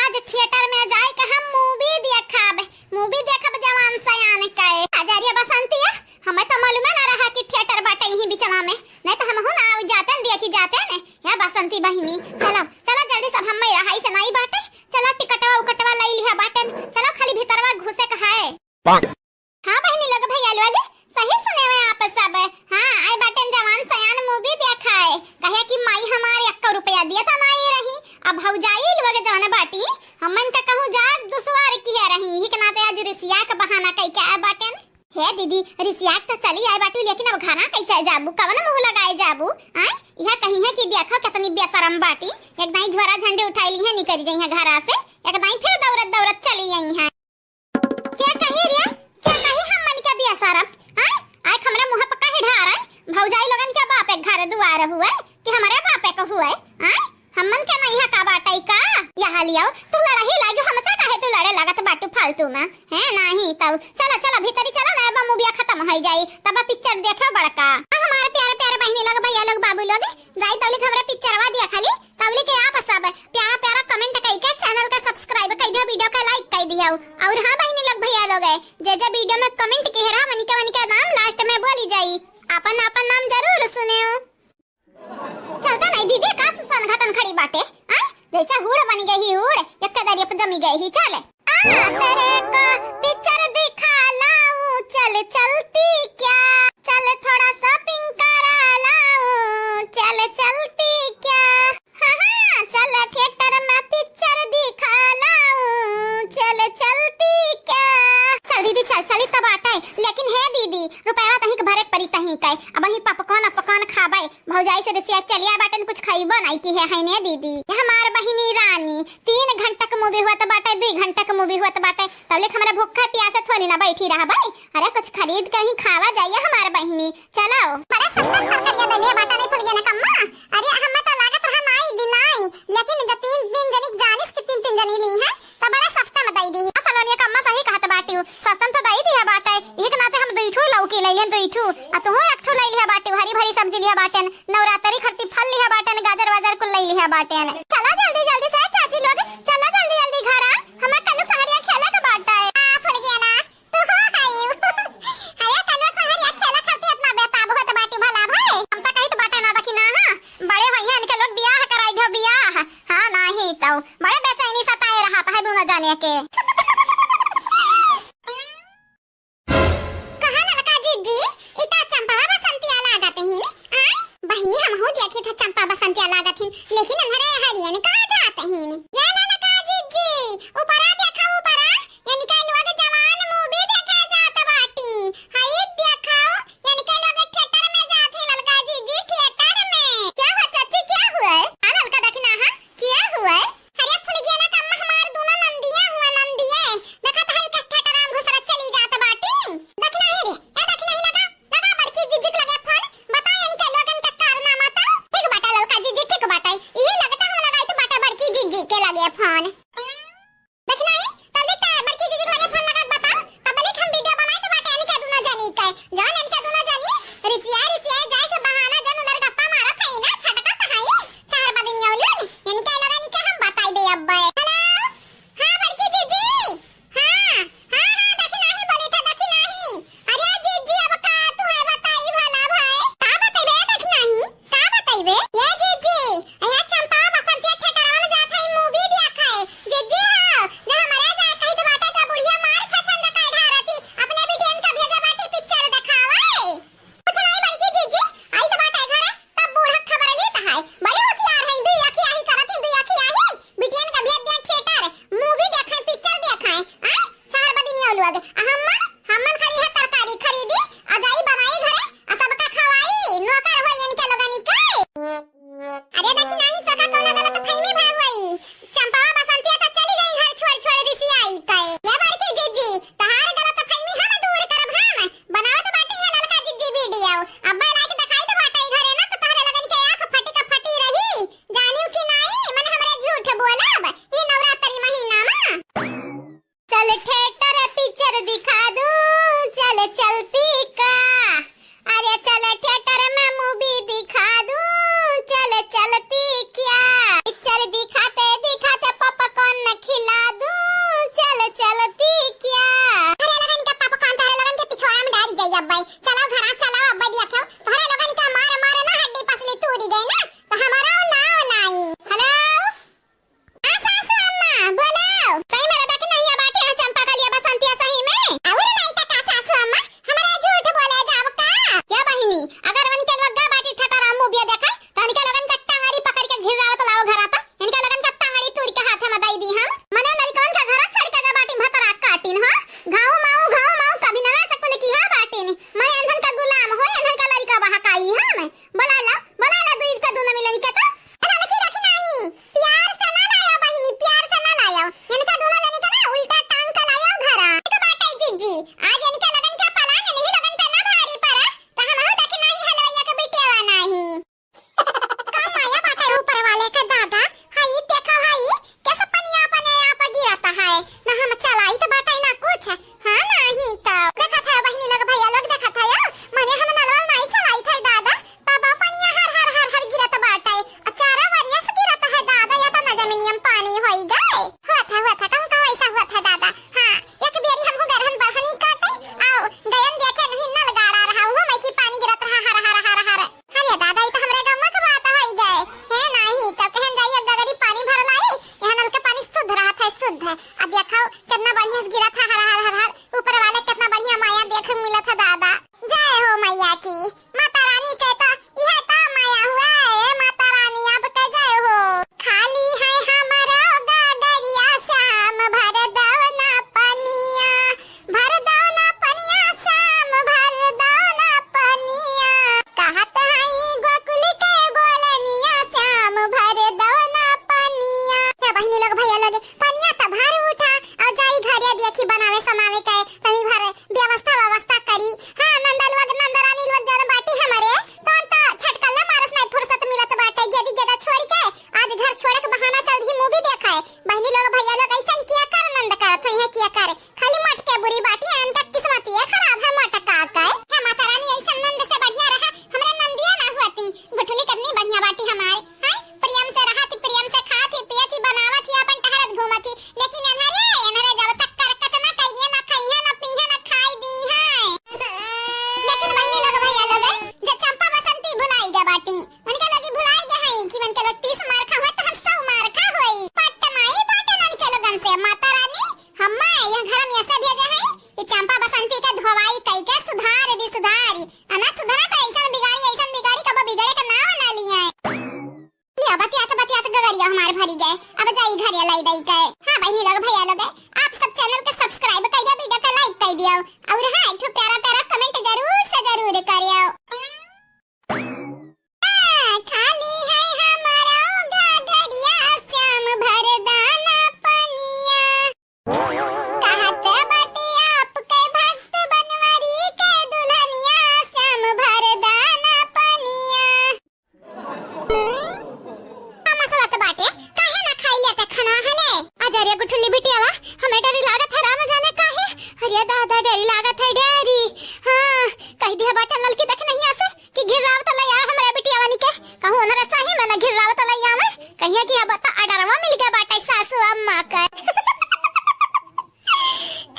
आज थिएटर में जाए के हम मूवी देखब जवान सयान कहे। आजारिया बसंतिया हमें तो मालूम ना रहा कि थिएटर बाटे यही बिचवा में, नहीं तो हम हो ना जाते हैं देखी जाते हैं या बसंती बहिनी। चलो चलो जल्दी सब हम रहाई से नहीं बाटे। चलो टिकटवा उकटवा ले लिया बाटे, चलो खाली भीतरवा घुसे का है। हां बहिनी लोग भैया लोग सही सुने हुए आप सब। हां आई बाटे जवान सयान मूवी देखा है, कहे कि माई हमारे 1 रुपया दिया था नहीं रही। अब भौजाई लोग जवान बाटी हमन का कहूं जा दुसवार की है रही ही के नाते आज रिसिया का बहाना कई के आए बाटे। हे दीदी रिसिया तो चली आए बाटू, लेकिन अब घरा कैसे जाबू, कवन मुंह लगाए जाबू। आए यह कहीं है कि देखो कितनी बेशरम बाटी, एक दाई झोरा झंडे उठाई ली है निकल गई है घरा से, एक दाई फिर दौड़त दौड़त चली आई है। क्या कही रिया क्या कही हम मन के बेशरम। आए आए हमरा मुंह पक्का ही ढारा भौजाई लोगन के बाप एक घर दुआर हुए कि हमारे बाप का हुए। आए हमन के नहीं है का बाटई का यहाँ लियो तू लड़ाई लागो हमसे काहे तू लड़े लागत बाटू फालतू में है नहीं। तब चलो चलो भीतरी चलो ना अब मूवी खत्म हो जाई तब पिक्चर देखे बड़का। हमारे प्यारे प्यारे बहनी लोग भैया लोग बाबू लोग जाई तौली हमरा पिक्चरवा दिया खाली तौली के आप सब प्यारा प्यारा कमेंट कई के चैनल का सब्सक्राइब कई दियो, वीडियो का लाइक कई दियो। और हां बहनी लोग भैया लोग जे वीडियो में कमेंट के हेरा मनिका नाम लास्ट में बोली जाई, अपन अपन नाम जरूर सुनियो। मन खड़ी बाटे आ जैसे हुड़ बन गई हुड़ एक दरिया पे जमी गई ही चले आ तेरे को पिक्चर दिखा लाऊं चल चलती क्या चल थोड़ा शॉपिंग करा लाऊं चल चलती क्या हाँ चल थिएटर में पिक्चर दिखा लाऊं चल चलती क्या चल दीदी चल चली तब आटा लेकिन है दीदी रुपया तही के भरे परी तही का अब ही पपकॉर्न खाबाई भौजाई से रसिया चलिया बाटन कुछ खाइबो नहीं की है ने दीदी हमार बहिनी रानी 3 घंटा का मूवी हुआ तो बाटे 2 घंटा का मूवी हुआ तो बाटे तब लेक हमारा भूखा प्यासा थोड़ी ना बैठी रहा भाई अरे कुछ खरीद के ही खावा जाइए हमार बहिनी चलो बड़ा सस्ता तरकारिया दे बाटा नहीं फूल गया ना कम्मा अरे हमें तो लागत रहा नाई दिनाई लेकिन जब 3 जनिक जानिस के 3 जनी ली है तो बड़ा सस्ता में दई दी है सलोनिया कम्मा सही कहत बाटी सस्ता तो दई दी है बाटा एक नाते हम दुईठो लौकी लइले दुईठो आ तो एक ठो लई लिया बाटी हरी भरी सब्जी लिया बाटन नवरात्रि खरती फल लिया बाटन गाजर वाजर को लई लिया बाटन चला जल्दी जल्दी से चाची लोग चला जल्दी जल्दी घर आ हमें कल सहरिया खेले का बाटा है आ फूल गया ना तू हो आई अरे कल सहरिया खेला खरती इतना बेताब हो तो बाटी भला भाई हम तो कहीं तो बाटा ना रखी ना हां बड़े भैया इनके लोग बियाह कराई घ बियाह हां नहीं तो बड़े बेचैनी सताए रहा है दोनों जाने के लेकिन अंधरे हरिया ने कहा जाते हैं या लाला काजी जी ऊपर आ देखा ऊपर आ ये निकाल लोग जवान मूवी देखा जाता बाटी हाय देखाओ ये निकाल लोग थिएटर में जाते ललका जी थिएटर में क्या हुआ चाची क्या हुआ है आ ललका देखना हां क्या हुआ है अरे फूल गया ना कम्मा हमार दोनों नंदियां हुआ है कि अब तो अडरवा मिल गया बाटे सासू अम्मा का।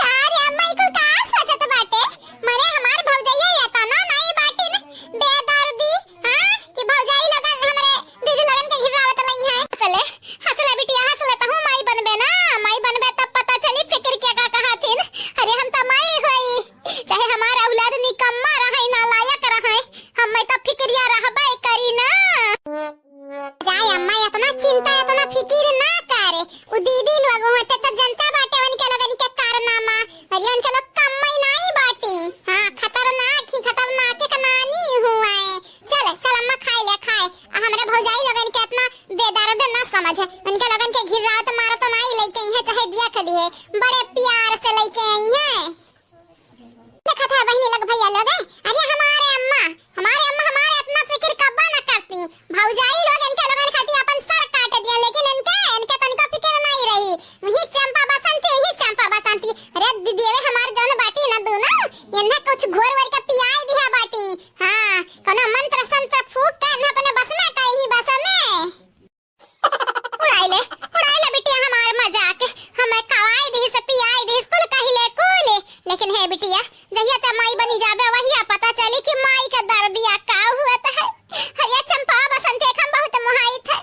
कार अम्मा को का सोचत बाटे मने हमार भौजाई या तना नहीं बाटे न बेदर्दी हां कि भौजाई लगन हमरे दीदी लगन के घिरावत लई है। हसले हसले बिटिया हसले त हूं माई बनबे तब पता चली फिक्र क्या का कहा थी। अरे हम त माई होई चाहे हमार औलाद निकम्मा रहे ना लायक रहे हम त फिक्रिया रहबे करी ना। जाय अम्मा इतना चिंता इतना फिक्र ना करे उ दीदी लोग होते त जनता बाटे उनके लगन के कारनामा अरे उनके लोग कम्मई नहीं बाटी। हां खतरनाक ही खतरनाक के नानी हुआ है। चल चल अम्मा खाए ले खाए हमरे भौजाई लगन के इतना बेदर्द ना समझ है उनके लगन के घिरावत मारा तो नहीं लेके है चाहे दिया खली है बड़े प्यार से लेके आई है। देखा था बहनी लग भैया लोग अरे हमारे अम्मा हमारे इतना फिक्र कब्बा ना करती भौजाई लोग इनके लगन खाती अपन सर काट दिया लेकिन इनके तनिको फिक्र नहीं रही। वही चंपा बसंती अरे दीदी वे हमार जौन बाटी न दू ना इन्हें कुछ घोर वर के पियाई दिया बाटी। हां कोनो मंत्र संत्र फूक के इन्हें अपने बस में कहीं बस में उड़ाई ले बिटिया हमार मजाक हमें कवाई दी से पियाई दी स्कूल कहिले कूले लेकिन है बिटिया जहिया ते माई बनी जाबे वही पता चली कि माई का दर्दिया का हुआ है। हरिया चंपा बसंत एक हम बहुत मोहित है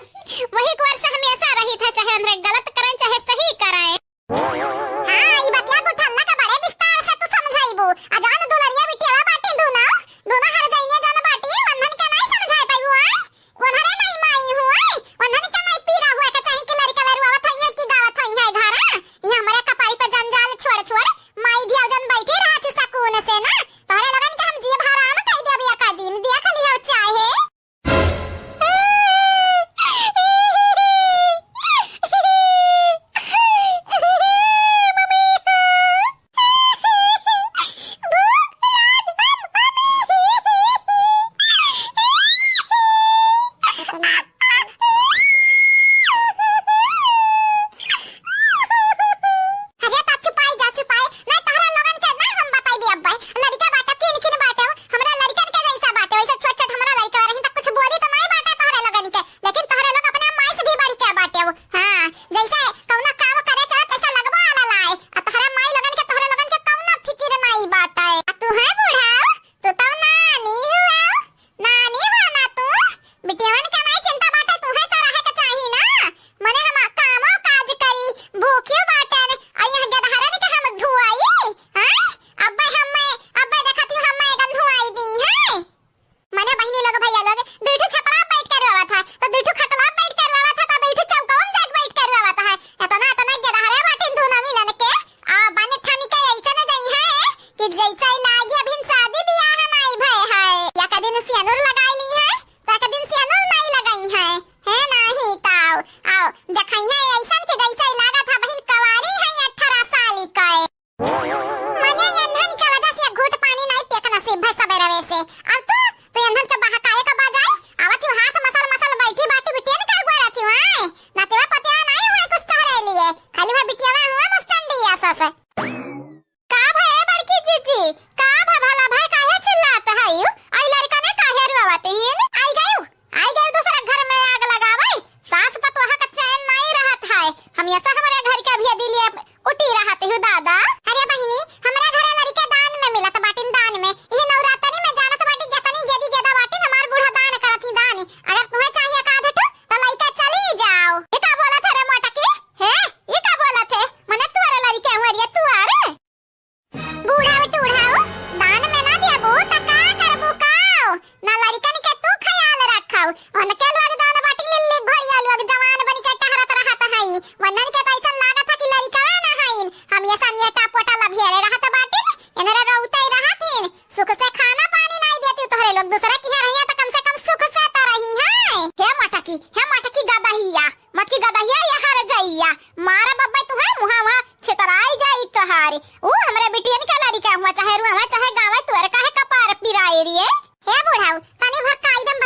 वही एक वर्ष हमेशा रही था चाहे हमरे गलत करें चाहे सही करें। हां ई बतिया को ठल्ला का बड़े विस्तार से तू समझाइबो अजान दुलरिया बिटिया बाटी दोना हर जाइने जान बाटी वंधन के नहीं समझाई पाइबो आई वनहरे नहीं माई हुई वंधन के नहीं पीरा हुआ के चाहे कि लड़का वेरवा थइए की दावत थइए घर ई हमरे कपाई पे जंजाल छोड़ माई दिया जन बैठी रहत सकून से ना तोहरे लगन के हम जीव हराम कह देबे का दिन दिया खली हो चाहे।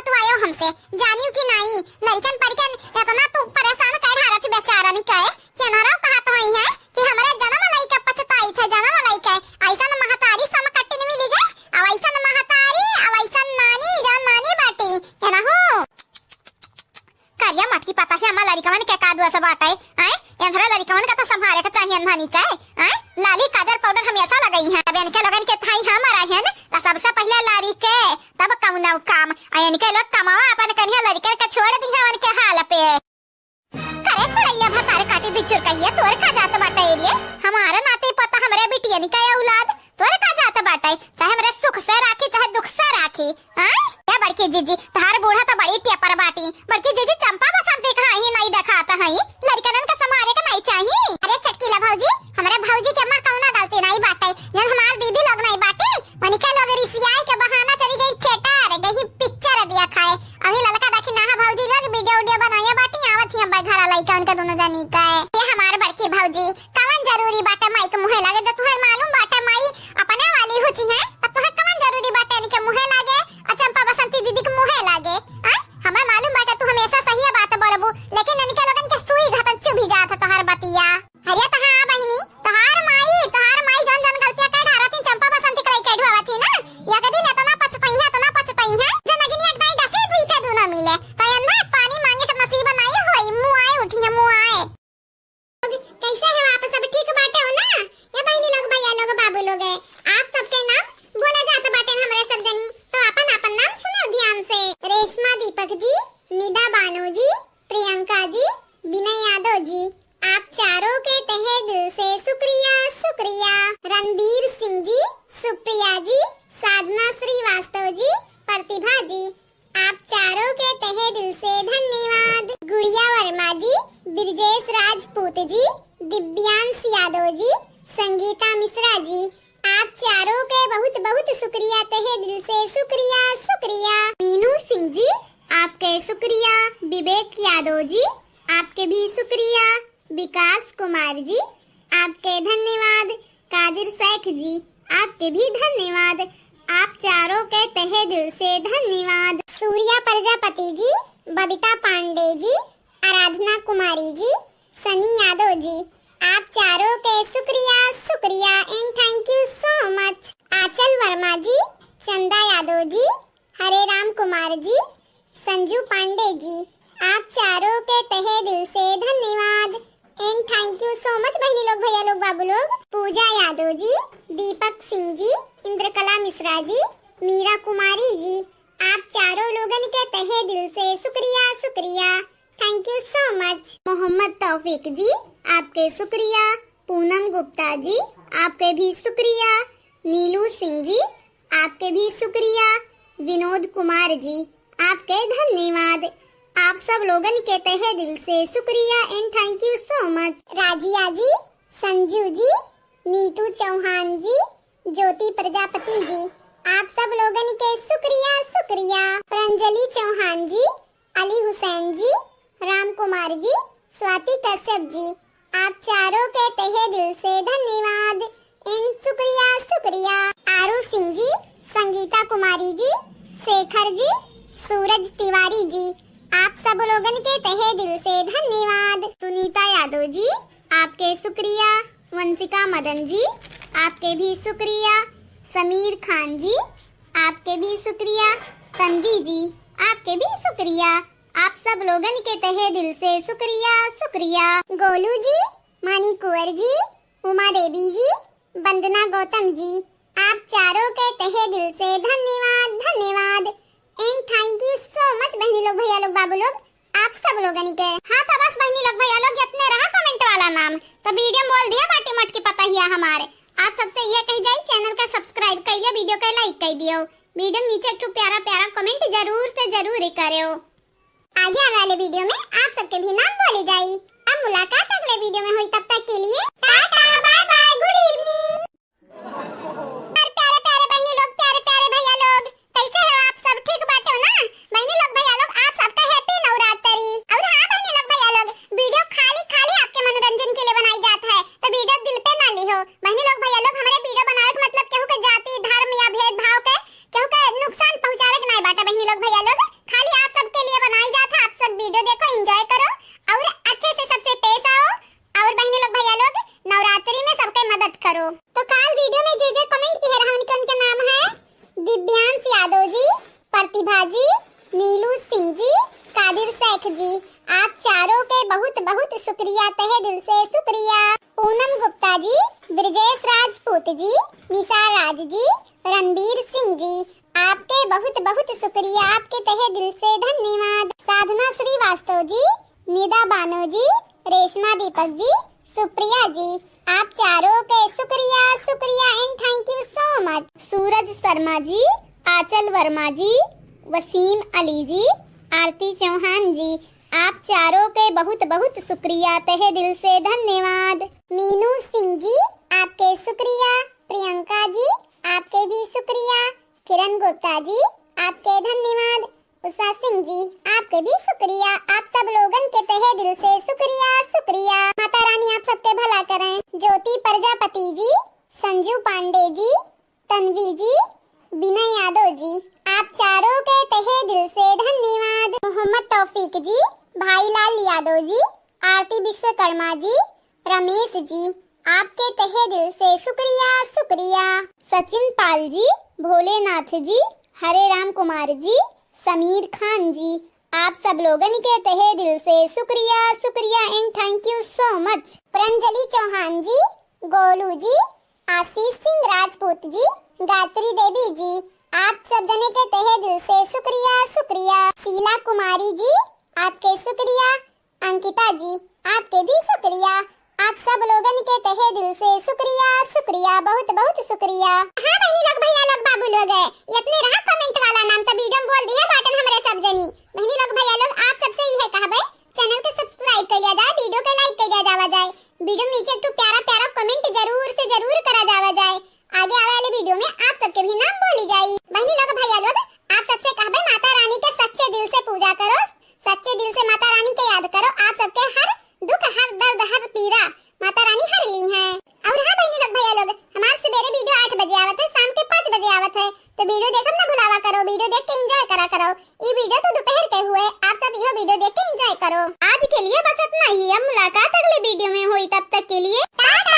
जानियो कि नहीं लड़कवन के कादुआ सब बाटे आए एंधरा लड़कवन का तो संभाले का चाहिए अनधानी के आए लाली काजल पाउडर हमेशा लगाई है अब इनके लगन के थाई हमारा है ना सबसे पहले लारी के तब कौनो काम इनके लोग कमावा अपन कन्या लड़के के छोड़ दी है उनके हाल पे करे छुड़ैया भतार काटी दिचुर कहिए तोर का जात बाटे एरिया हमारा नाते पता हमरे बिटियन का औलाद तोर का जात बाटे चाहे हमरे सुख से राखी चाहे दुख से राखी हां क्या बड़की जीजी तार बूढ़ा तो बड़ी टेपर बाटी बड़की जीजी चंपा बसंती कहां ही नहीं दिखाता है लड़कनन का समारे का नहीं चाहिए अरे चटकीला भौजी हमरे भौजी के मां कौना गलती नहीं बाटे जब हमार दीदी लोग नहीं बाटी वनिका लोग रिसियाई के बहाना चली गई थिएटर गई पिक्चर दिया खाए अभी ललका देखी ना भौजी लोग वीडियो बनाया बाटी आवत ही अब घर लइका उनका दोनों जानी का ये हमार बड़की भौजी कवन जरूरी बाटे माई के मुहे लागे जब तुम्हें मालूम बाटे माई अपने वाली होची है अब तुम्हें कवन जरूरी बाटे इनके मुहे लागे और चंपा बसंती दीदी के मुहे लागे हमें मालूम बाटे तू हमेशा सही बात बोलबू लेकिन इनके लोगन के सुई घातन चुभी जात तोहर बतिया अरे तहां बहिनी तोहर माई जन जन गलतियां कर ढारती चंपा बसंती कई के ढुआवती ना या कदी ने तो ना पछतई है जनगनी एक दाई डसी भई के धुना मिले कयन ना पानी मांगे के नसीब नहीं होई मुंह आए उठी मुंह आए कैसे है आप सब ठीक बाटे हो ना ये बहिनी लोग भैया लोग बाबू लोग है आप सबके नाम बोला जात बाटे हमरे सब जनी तो अपन नाम सुनो ध्यान से रेशमा दीपक जी निदा बानो जी प्रियंका जी विनय यादव जी आप चारों के तहे दिल से शुक्रिया रणबीर सिंह जी सुप्रिया जी साधना श्रीवास्तव जी प्रतिभा जी आप चारों के तहे दिल से धन्यवाद गुड़िया वर्मा जी ब्रिजेश राजपूत जी दिव्यांश यादव जी संगीता मिश्रा जी आप चारों के बहुत बहुत शुक्रिया तहे दिल से शुक्रिया मीनू सिंह जी आपके शुक्रिया विवेक यादव जी आपके भी शुक्रिया विकास कुमार जी आपके धन्यवाद कादिर शेख जी आपके भी धन्यवाद आप चारों के तहे दिल से धन्यवाद सूर्या प्रजापति जी बबीता पांडे जी आराधना कुमारी जी सनी यादव जी आप चारों के शुक्रिया and thank you so much Aanchal Verma ji Chanda Yadav जी हरे राम कुमार जी संजू पांडे जी आप चारों के तहे दिल से धन्यवाद and thank you so much बहनी लोग भैया लोग बाबू लोग पूजा यादव जी दीपक सिंह जी इंद्रकला मिश्रा जी मीरा कुमारी जी आप चारों लोगन के तहे दिल से शुक्रिया thank you so much Mohammad Taufiq ji आपके शुक्रिया पूनम गुप्ता जी आपके भी शुक्रिया नीलू सिंह जी आपके भी शुक्रिया विनोद कुमार जी आपके धन्यवाद आप सब लोगन के तहे दिल से शुक्रिया and thank you so much Razia ji Sanju ji Neetu Chauhan ji Jyoti Prajapati ji आप सब लोगन के शुक्रिया प्रंजलि चौहान जी अली हुसैन जी राम कुमार जी स्वाति कश्यप जी आप चारों के तहे दिल से धन्यवाद एंड शुक्रिया आरू सिंह जी संगीता कुमारी जी शेखर जी सूरज तिवारी जी आप सब लोगन के तहे दिल से धन्यवाद सुनीता यादव जी आपके शुक्रिया वंशिका मदन जी आपके भी शुक्रिया समीर खान जी आपके भी शुक्रिया तन्वी जी आपके भी शुक्रिया आप सब लोगन के तहे दिल से शुक्रिया गोलू जी मानी कुंवर जी उमा देवी जी वंदना गौतम जी आप चारों के तहे दिल से धन्यवाद and thank you so much बहनी लोग भैया लोग बाबू लोग आप सब लोगन के हाँ तो बस बहनी लोग भैया लोग जितने रहा कमेंट वाला नाम तो वीडियो बोल दिया बाटी मट के पता ही हमारे आप सबसे ये कह जाए चैनल का सब्सक्राइब करिए वीडियो का लाइक कर दियो वीडियो नीचे एक प्यारा कमेंट जरूर से जरूर करियो आगे वाले वीडियो में आप सबके भी नाम बोले जाए अब मुलाकात अगले वीडियो में हुई तब तक के लिए tata bye bye good evening प्यारे बहनी लोग प्यारे भैया लोग कैसे हो आप सब ठीक बाटे हो ना बहनी लोग भैया लोग आप सबका हैप्पी नवरात्रि और हां बहनी लोग भैया लोग वीडियो खाली आपके मनोरंजन के लिए बनाई जाता है तो वीडियो दिल पे ना लिहो बहनी लोग भैया लोग हमारे वीडियो बनावे का मतलब केहू के जाति धर्म या भेदभाव के केहू के नुकसान पहुंचावे के नहीं बाटा बहनी लोग भैया लोग खाली आप सबके लिए बनाई जाता है आप सब वीडियो देखो एंजॉय करो और अच्छे से सबसे पेश आओ और बहनी लोग भैया लोग नवरात्रि में सबके मदद करो तो कल वीडियो में जे कमेंट किए रहा उनके नाम है दिव्यांश यादव जी प्रतिभा जी नीलू सिंह जी कादिर शेख जी आप चारों के बहुत बहुत बहुत शुक्रिया, तहे दिल से शुक्रिया। पूनम गुप्ता जी, ब्रजेश राजपूत जी, निशा राज जी, रणबीर सिंह जी, आपके बहुत बहुत शुक्रिया, आपके तहे दिल से धन्यवाद। साधना श्रीवास्तव जी, निदा बानो जी, रेशमा दीपक जी, सुप्रिया जी, आप चारों के शुक्रिया शुक्रिया and thank you so much. Suraj Sharma ji, Aanchal Verma ji, Wasim Ali ji, Aarti Chauhan ji, आप चारों के बहुत बहुत शुक्रिया, तहे दिल से धन्यवाद। मीनू सिंह जी, आपके शुक्रिया। प्रियंका जी, आपके भी शुक्रिया। किरण गुप्ता जी, आपके धन्यवाद। उषा सिंह जी, आपके भी शुक्रिया। आप सब लोगन के तहे दिल से शुक्रिया शुक्रिया। माता रानी आप सबके भला करें। ज्योति प्रजापति जी, संजू पांडे जी, तन्वी जी, विनय यादव जी, आप चारों के तहे दिल से धन्यवाद। मोहम्मद तौफीक जी, भाईलाल यादव जी, आरती विश्वकर्मा जी, रमेश जी, आपके तहे दिल से शुक्रिया शुक्रिया। सचिन पाल जी, भोलेनाथ जी, हरे राम कुमार जी, समीर खान जी, आप सब लोगन के तहे दिल से शुक्रिया शुक्रिया and thank you so much. Pranjali Chauhan ji, Golu ji, Ashish Singh Rajput ji, Gayatri Devi ji, आप सब जने के तहे दिल से शुक्रिया शुक्रिया। शीला कुमारी जी, आपके शुक्रिया। अंकिता जी, आपके भी शुक्रिया। आप सब लोगन के तहे दिल से शुक्रिया शुक्रिया, बहुत बहुत शुक्रिया। हाँ बहनी लोग, भैया लोग, बाबू लोग, इतने रहा कमेंट वाला नाम तो वीडियो में बोल दिया बाटन हमरे सब जनी। बहनी लोग, भैया लोग, आप सबसे ही है कहबे चैनल के सब्सक्राइब कर लिया जाए, वीडियो के लाइक कर दिया जावा जाए, वीडियो में नीचे एक प्यारा प्यारा कमेंट जरूर से जरूर करा जावा जाए। आगे आने वाले वीडियो में आप सबके भी नाम बोली जाए। बहनी लोग, भैया लोग, आप सबसे कहबे माता रानी के सच्चे दिल से पूजा करो, सच्चे दिल से माता रानी के याद करो। आप सबके हर दुख, हर दर्द, हर पीड़ा माता रानी हर ली है। और हाँ बहनी लोग, भैया लोग, हमारे सवेरे वीडियो 8 बजे आवत है, शाम के 5 बजे आवत है, तो वीडियो देखब ना भुलावा करो, वीडियो देख के एंजॉय करा करो। ये वीडियो तो दोपहर के हुए, आप सब यह वीडियो देख के एंजॉय करो। आज के लिए बस इतना ही, अब मुलाकात अगले वीडियो में हुई, तब तक के लिए टाटा।